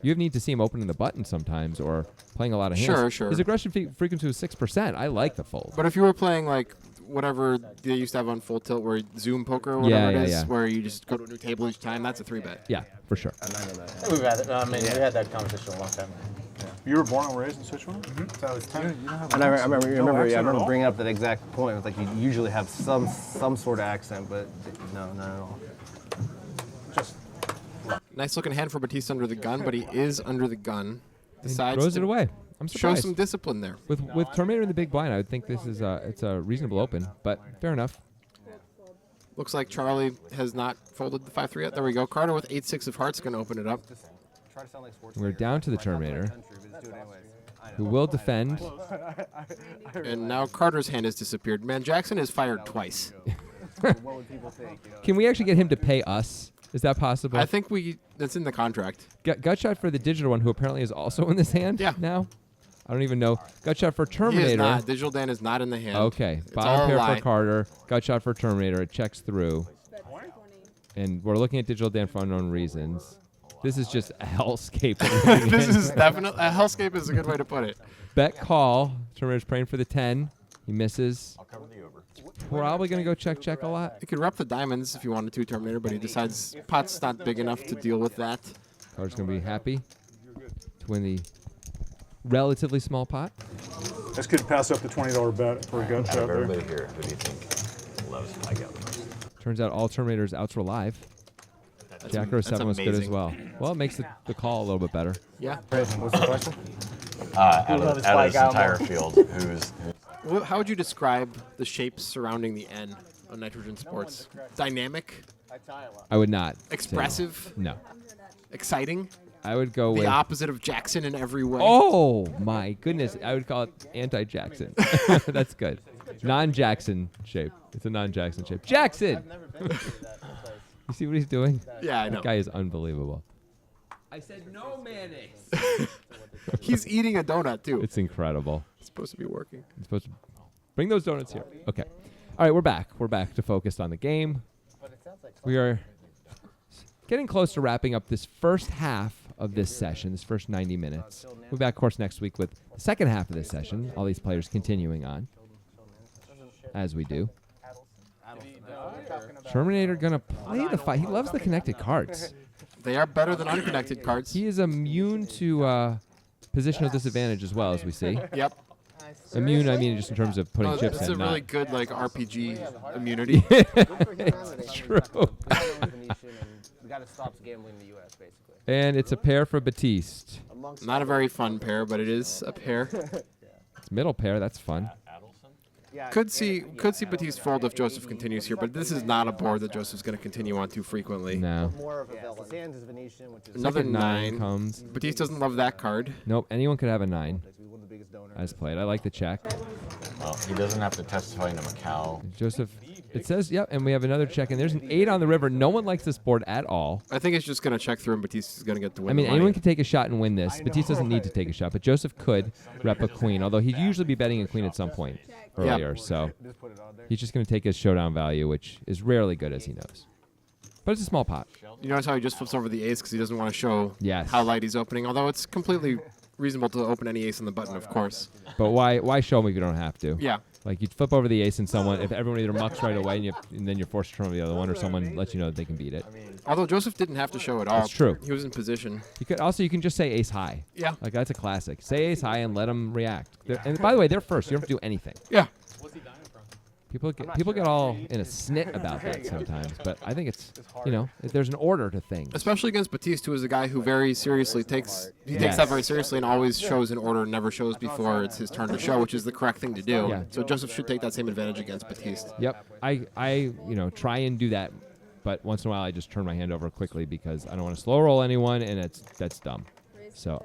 You need to see him opening the button sometimes or playing a lot of hands. Sure. His aggression frequency was 6%. I like the fold. But if you were playing like whatever they used to have on Full Tilt, where Zoom Poker or whatever it is, yeah. where you just go to a new table each time, that's a 3-bet. Yeah, for sure. We've had it. I mean, we had that conversation a long time ago. You were born and raised in Sichuan? So it's 10. And I remember accent at all? bringing up that exact point. It's like you usually have some sort of accent, but no, not at all. Nice looking hand for Batista under the gun, but he is under the gun. He Decides throws to it away. I'm show surprised. some discipline there. With Terminator in the big blind, I would think this is it's a reasonable open, but fair enough. Looks like Charlie has not folded the 5-3 yet. There we go. Carter with 8-6 of hearts going to open it up. Try to sound like sports. We're down to the Terminator, who will defend. And now Carter's hand has disappeared. Man, Jackson has fired twice. What would people think? You know? Can we actually get him to pay us? Is that possible? I think that's in the contract. Gut shot for the digital one, who apparently is also in this hand. Yeah. Now, I don't even know. Gut shot for He is Terminator. not. Digital Dan is not in the hand. Okay. It's all Bottom a pair lie. for Carter. Gut shot for Terminator. It checks through. Bet 20. And we're looking at digital Dan for unknown reasons. This is just a hellscape. This is definitely a hellscape is a good way to put it. Bet call. Terminator's praying for the 10. He misses. I'll cover the over. Probably going to go check a lot. You could rep the diamonds if you wanted to, Terminator, but he decides pot's not big enough to deal with that. Carter's going to be happy to win the relatively small pot. This could pass up the $20 bet for a gut Out shot of there. everybody here, who do you think loves high gut the most? Turns out all Terminator's outs were live. Jacker 7 was good as amazing. well. Well, it makes the call a little bit better. Yeah. What's the question? Out of loves this fly guy entire more? field, who's How would you describe the shapes surrounding the N on Nitrogen Sports? Dynamic, I would not. say no. expressive, No. exciting, I would go the with. opposite of Jackson in every way. Oh my goodness! I would call it anti-Jackson. That's good. Non-Jackson shape. It's a non-Jackson shape. Jackson. You see what he's doing? Yeah, I know. That guy is unbelievable. I said no mayonnaise. He's eating a donut too. It's incredible. It's supposed to be working. I'm supposed to bring those donuts here. Okay. All right, we're back. We're back to focused on the game. We are getting close to wrapping up this first half of this session, this first 90 minutes. We'll be back, of course, next week with the second half of this session. All these players continuing on, as we do. Terminator gonna play the fight. He loves the connected cards. They are better than unconnected cards. He is immune to positional disadvantage as well, as we see. Yep. Immune, I mean, just in terms of putting No, chips it's in. a not- really good like RPG immunity. It's true. We got to stop gambling in the U.S. basically. And it's a pair for Batiste. Not a very fun pair, but it is a pair. It's middle pair. That's fun. Could see Batiste fold if Joseph continues here, but this is not a board that Joseph's going to continue on too frequently. No. More of a his hands is Venetian, which is Another Second 9 9. comes. Batiste doesn't love that card. Nope. Anyone could have a 9 one of the biggest donors. as played. I like the check. well, he doesn't have to testify to Macau. Joseph. It says, yep, and we have another check, and there's an 8 on the river. No one likes this board at all. I think it's just going to check through, and Batiste is going to get the win. I mean, the money. anyone can take a shot and win this. Batiste doesn't need to take a shot, but Joseph could rep a queen, although he'd usually be betting a queen at some point earlier. So he's just going to take his showdown value, which is rarely good, as he knows. But it's a small pot. You notice how he just flips over the ace because he doesn't want to show Yes. how light he's opening, although it's completely reasonable to open any ace on the button, of course. But why show him if you don't have to? Yeah. Like, you'd flip over the ace and someone, if everyone either mucks right away and then you're forced to turn over the other one, or someone lets you know that they can beat it. Although Joseph didn't have to show it all. That's true. He was in position. You can just say ace high. Yeah. Like, that's a classic. Say ace high and let them react. And by the way, they're first. You don't have to do anything. Yeah. People get all in a snit about that sometimes, but I think it's, there's an order to things. Especially against Batiste, who is a guy who very seriously takes Yes. that very seriously and always shows in order, never shows before it's his turn to show, which is the correct thing to do. Yeah. So Joseph should take that same advantage against Batiste. Yep. I try and do that, but once in a while I just turn my hand over quickly because I don't want to slow roll anyone, and that's dumb. So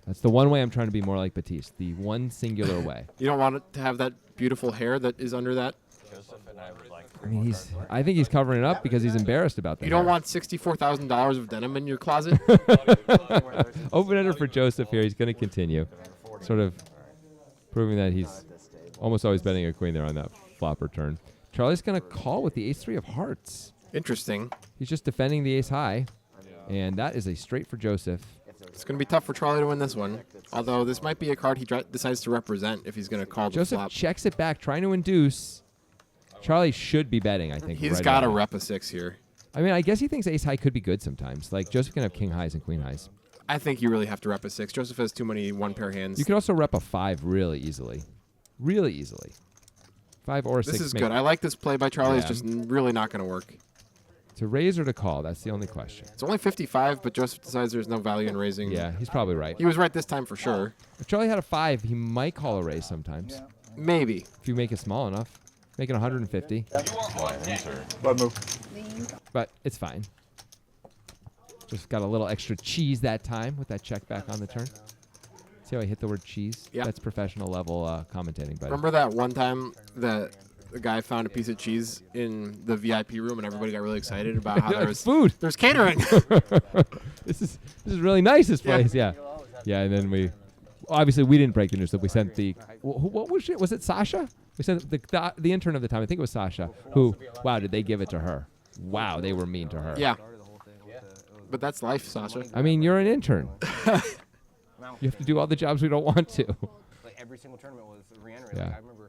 that's the one way I'm trying to be more like Batiste, the one singular way. You don't want it to have that beautiful hair that is under that. I mean, I think he's covering it up because he's embarrassed about that. You don't want $64,000 of denim in your closet. Open ender for Joseph here. He's going to continue, sort of proving that he's almost always betting a queen there on that flopper turn. Charlie's going to call with the ace-3 of hearts. Interesting. He's just defending the ace high, and that is a straight for Joseph. It's going to be tough for Charlie to win this one. Although this might be a card he decides to represent if he's going to call the Joseph flop. checks it back, trying to induce. Charlie should be betting, I think. He's right got to away. rep a 6 here. I mean, I guess he thinks ace high could be good sometimes. Like, Joseph can have king highs and queen highs. I think you really have to rep a 6. Joseph has too many one-pair hands. You could also rep a 5 really easily. Really easily. 5 or a 6. This is good. I like this play by Charlie. It's Yeah. just really not going to work. To raise or to call, that's the only question. It's only 55, but Joseph decides there's no value in raising. Yeah, he's probably right. He was right this time for sure. If Charlie had a 5, he might call a raise sometimes. Maybe. If you make it small enough. Make it 150. Bud move. But it's fine. Just got a little extra cheese that time with that check back on the turn. See how I hit the word cheese? Yeah. That's professional level commentating. But Remember that one time that the guy found a piece of cheese in the VIP room and everybody got really excited about how It's food. there's catering. This is really nice, this place. Yeah. Yeah, and then obviously we didn't break the news, so we sent what was it? Was it Sasha? We sent the intern of the time, I think it was Sasha, who, wow, did they give it to her? Wow, they were mean to her. Yeah. But that's life, Sasha. I mean, you're an intern. You have to do all the jobs we don't want to. Like every single tournament was re-entry. Yeah. Like I remember.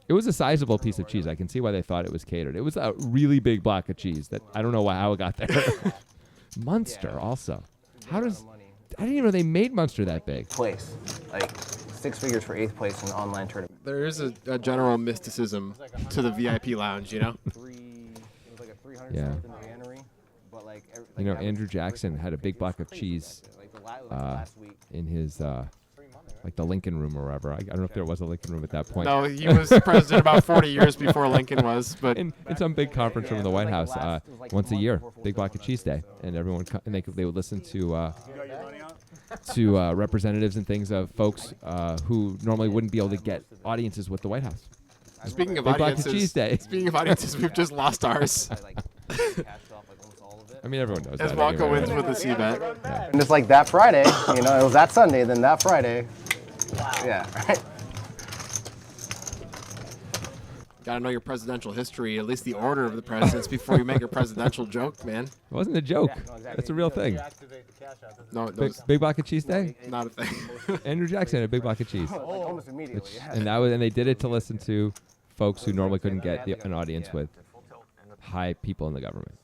It was a sizable piece of cheese. I can see why they thought it was catered. It was a really big block of cheese that I don't know how it got there. Munster also. How does... I didn't even know they made Munster that big. Place, like 6 figures for 8th place in an online tournament. There is a general mysticism to the VIP lounge, you know? It was like a 300 Yeah. something re-entry, but like. You know, Andrew Jackson had a big block of cheese Like the last week. in his, like the Lincoln Room or wherever. I don't know if there was a Lincoln Room at that point. No, he was president about 40 years before Lincoln was, but In some big conference room in the White House, once a year, big block of cheese day, and everyone and they would listen to representatives and things of folks who normally wouldn't be able to get audiences with the White House. speaking of Big block of cheese audiences, day. speaking of audiences, we've just lost ours. I mean, everyone knows As that. Walker anyway, wins right? with a C-bet. And it's like that Friday, you know, it was that Sunday, then that Friday. Yeah, right. Gotta know your presidential history, at least the order of the presidents, before you make a presidential joke, man. It wasn't a joke. That's a real thing. No, Big block of cheese day. not a thing. Andrew Jackson had a big block of cheese, Like almost immediately. Yeah. and they did it to listen to folks who normally couldn't get an audience with high people in the government.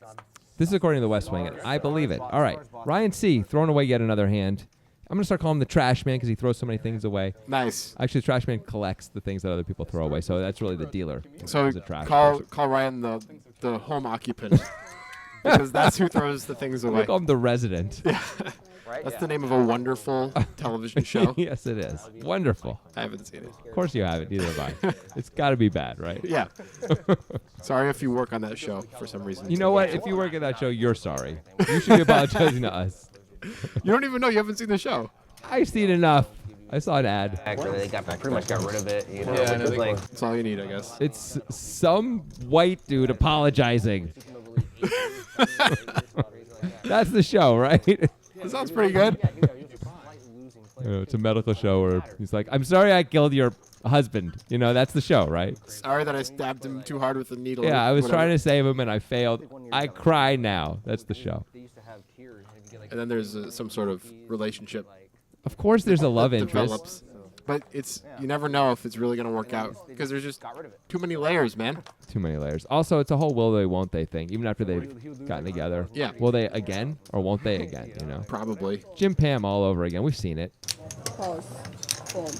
This is according to the West Wing, and I believe it. All right, Ryan C. throwing away yet another hand. I'm gonna start calling him the trash man because he throws so many things away. Nice. Actually, the trash man collects the things that other people throw away, so that's really the dealer. So He's a trash call person. Ryan the home occupant because that's who throws the things We away. call him the resident. That's the name of a wonderful television show. Yes, it is. Wonderful. I haven't seen it. Of course you haven't. Neither have I. It's got to be bad, right? Yeah. Sorry if you work on that show for some reason. You know what? If you work at that show, you're sorry. You should be apologizing to us. You don't even know. You haven't seen the show. I've seen enough. I saw an ad. Actually, they pretty much got rid of it. You know, Yeah, I know, It's like That's all you need, I guess. It's some white dude apologizing. That's the show, right? That sounds pretty good. It's a medical show where he's like, "I'm sorry I killed your husband." You know, that's the show, right? Sorry that I stabbed him too hard with a needle. Yeah, I was trying to save him and I failed. I cry now. That's the show. they used to have tiers. And you get, like, And then there's some sort of relationship Of course, there's a love that interest. develops. But you never know if it's really going to work out because there's just too many layers, man. Too many layers. Also, it's a whole will they, won't they thing. Even after they've gotten together. Yeah. Will they again or won't they again? You know. Probably. Jim Pam all over again. We've seen it. Close. Boom.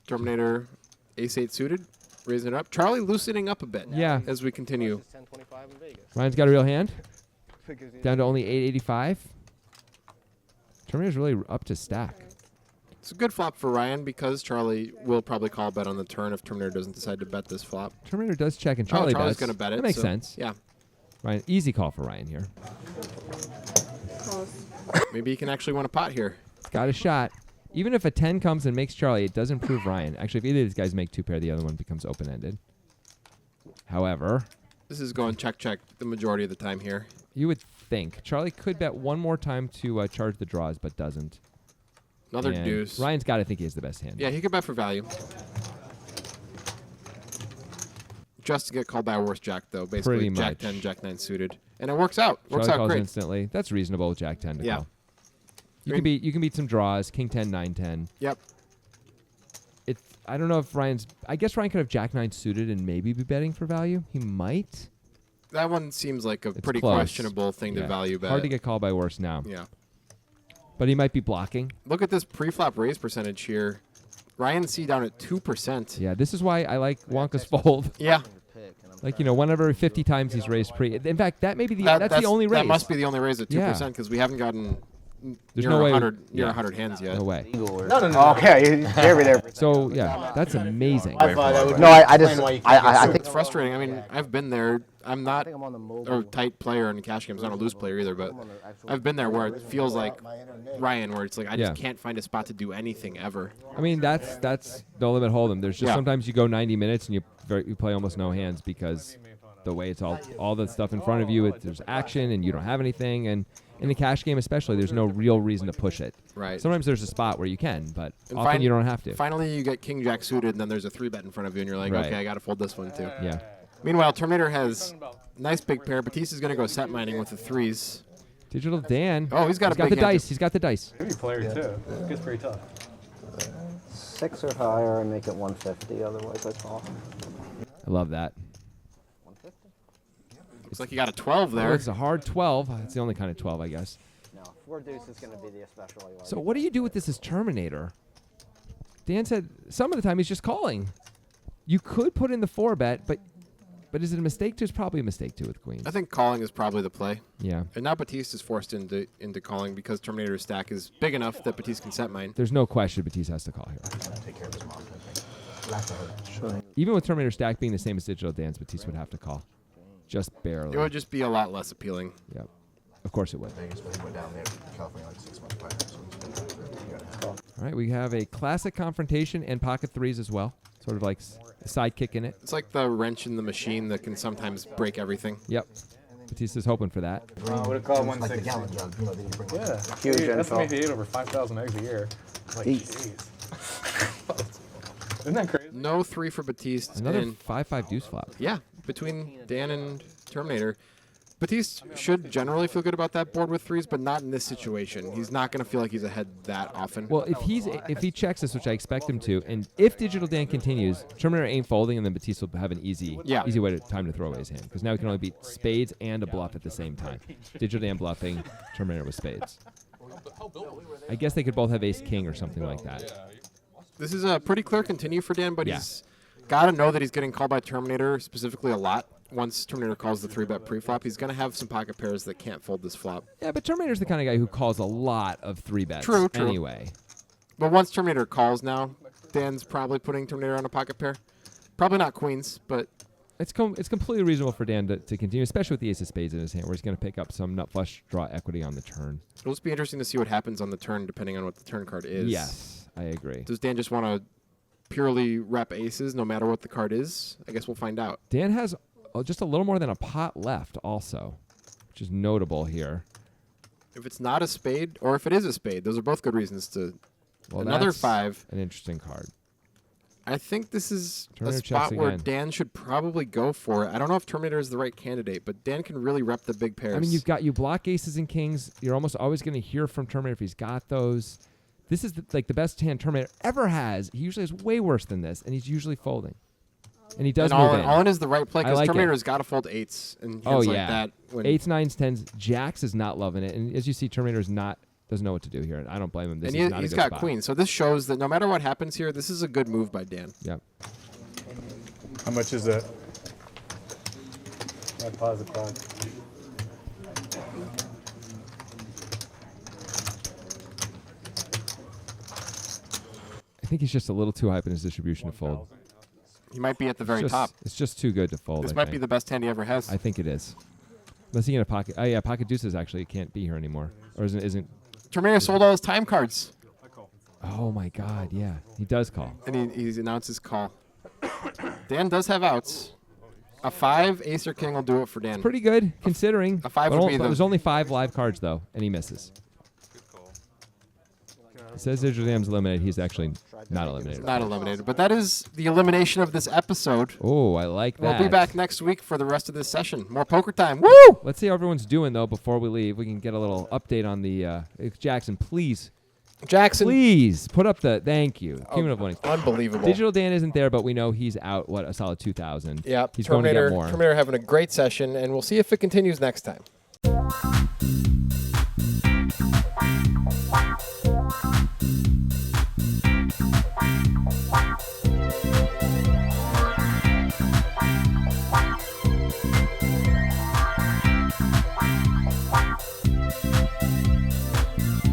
Terminator ace-8 suited, raising it up. Charlie loosening up a bit. Yeah. As we continue. 10-25 in Vegas. Ryan's got a real hand. Down to only 885. Terminator's really up to stack. It's a good flop for Ryan because Charlie will probably call a bet on the turn if Terminator doesn't decide to bet this flop. Terminator does check and Charlie Charlie's bets. going to bet it. That makes so, sense. Yeah. Ryan, easy call for Ryan here. Close. Maybe he can actually win a pot here. Got a shot. Even if a 10 comes and makes Charlie, it does improve Ryan. Actually, if either of these guys make two pair, the other one becomes open-ended. However, This is going check the majority of the time here. you would think Charlie could bet one more time to charge the draws, but doesn't. Another And deuce. Ryan's got to think he has the best hand. Yeah, he could bet for value. Just to get called by a worse jack, though. Basically, Pretty Jack much. 10, Jack 9 suited. And it works out. Charlie Works out calls great. instantly. That's reasonable with Jack 10 to Yeah. call. You can beat some draws. King 10, 9, 10. Yep. I don't know if Ryan's. I guess Ryan could have Jack 9 suited and maybe be betting for value. He might. That one seems like a It's pretty close. questionable thing Yeah. to value bet. Hard to get called by worse now. Yeah. But he might be blocking. Look at this pre-flop raise percentage here. Ryan C down at 2%. Yeah, this is why I like Wonka's fold. Yeah. Like, one every 50 times he's raised pre. In fact, that may be that's the only raise. That must be the only raise at 2% because we haven't gotten There's near no way. 100 hands yet. No way. No. Okay, there. So yeah, that's amazing. No, I think It's frustrating. I mean, I've been there. I'm not I'm on the a mobile. tight player in cash games. I'm not a loose player either, but I've been there where it feels like Ryan, where it's like I just Yeah. can't find a spot to do anything ever. I mean, that's no limit hold'em. There's just Yeah. sometimes you go 90 minutes and you play almost no hands because the way it's all the stuff in front of you, there's action and you don't have anything. And in the cash game especially, there's no real reason to push it. Right. Sometimes there's a spot where you can, but And often you don't have to. Finally, you get King Jack suited, and then there's a 3-bet in front of you, and you're like, Right. okay, I got to fold this one too. Yeah. Meanwhile, Terminator has nice big pair. Batista's going to go set mining with the 3s. Digital Dan. Oh, he's got a the big hand, dice. too. He's got the dice. Maybe player too. It gets pretty tough. 6 or higher, I make it 150. Otherwise, I call. I love that. Looks like you got a 12 There. there. It's a hard 12. It's the only kind of 12, I guess. No, 4 deuce is going to be the especially. So what do you do with this as Terminator? Dan said some of the time he's just calling. You could put in the 4-bet, but is it a mistake too? It's probably a mistake too with queens. I think calling is probably the play. Yeah. And now Batiste is forced into calling because Terminator's stack is big enough that Batiste can set mine. There's no question Batiste has to call here. Take care of his mom, I think. Even with Terminator stack being the same as Digital Dan's, Batiste would have to call. Just barely. It would just be a lot less appealing. Yep. Of course it would. Vegas, but he went down there to California like 6 months prior. So he's All right, we have a classic confrontation and pocket threes as well. Sort of like a sidekick in it. It's like the wrench in the machine that can sometimes break everything. Yep. Batista's hoping for that. I would have called like the 160. gallon jug, you know, that you bring like Yeah. Huge He info. estimated he ate over 5,000 eggs a year. Like, Jeez. jeez. Isn't that crazy? No 3 for Batiste. Another and 5-5 deuce flop. yeah, between Dan and Terminator. Batiste should generally feel good about that board with 3s, but not in this situation. He's not going to feel like he's ahead that often. Well, if he checks this, which I expect him to, and if Digital Dan continues, Terminator ain't folding, and then Batiste will have an easy time to throw away his hand because now he can only beat spades and a bluff at the same time. Digital Dan bluffing, Terminator with spades. I guess they could both have ace king or something like that. This is a pretty clear continue for Dan, but Yeah. he's got to know that he's getting called by Terminator specifically a lot. Once Terminator calls the 3-bet pre-flop, he's going to have some pocket pairs that can't fold this flop. Yeah, but Terminator's the kind of guy who calls a lot of 3-bets. True. Anyway. But once Terminator calls now, Dan's probably putting Terminator on a pocket pair. Probably not queens, but It's completely reasonable for Dan to continue, especially with the ace of spades in his hand, where he's going to pick up some nut flush draw equity on the turn. it'll just be interesting to see what happens on the turn depending on what the turn card is. Yes, I agree. Does Dan just want to purely rep aces no matter what the card is? I guess we'll find out. Dan has just a little more than a pot left also, which is notable here. If it's not a spade, or if it is a spade, those are both good reasons to... Well, another that's 5. An interesting card. I think this is Terminator a spot checks where again. Dan should probably go for it. I don't know if Terminator is the right candidate, but Dan can really rep the big pairs. I mean, you block aces and kings. You're almost always going to hear from Terminator if he's got those. This is the best hand Terminator ever has. He usually is way worse than this, and he's usually folding. And he does and move all in. in is the right play I because like Terminator's got to fold 8s and hands Oh, like yeah. that. When 8s, 9s, 10s. Jacks is not loving it. And as you see, Terminator's doesn't know what to do here. And I don't blame him. This and is not he's a good got spot. queens, so this shows that no matter what happens here, this is a good move by Dan. Yep. How much is that? I pause the clock. I think he's just a little too hype in his distribution to fold. He might be at the very top. It's just too good to fold. This I might think. be the best hand he ever has. I think it is. Unless he get a pocket. Oh yeah, pocket deuces actually can't be here anymore, or isn't. Terminator sold all his time cards, Oh my God, yeah, he does call. and he's announced his call. Dan does have outs. A 5, ace or king will do it for Dan. Pretty good considering. A 5 But would be but the- there's only 5 live cards though, and he misses. It says Digital Dam's eliminated. He's actually not eliminated. Not eliminated, but that is the elimination of this episode. Oh, I like that. We'll be back next week for the rest of this session. More poker time. Woo! Let's see how everyone's doing though before we leave. We can get a little update on the Jackson. Please put up the thank you. Cumulative winning. Unbelievable. Digital Dan isn't there, but we know he's out. What a solid 2,000. Yep. He's Terminator, going to get more. Terminator having a great session, and we'll see if it continues next time.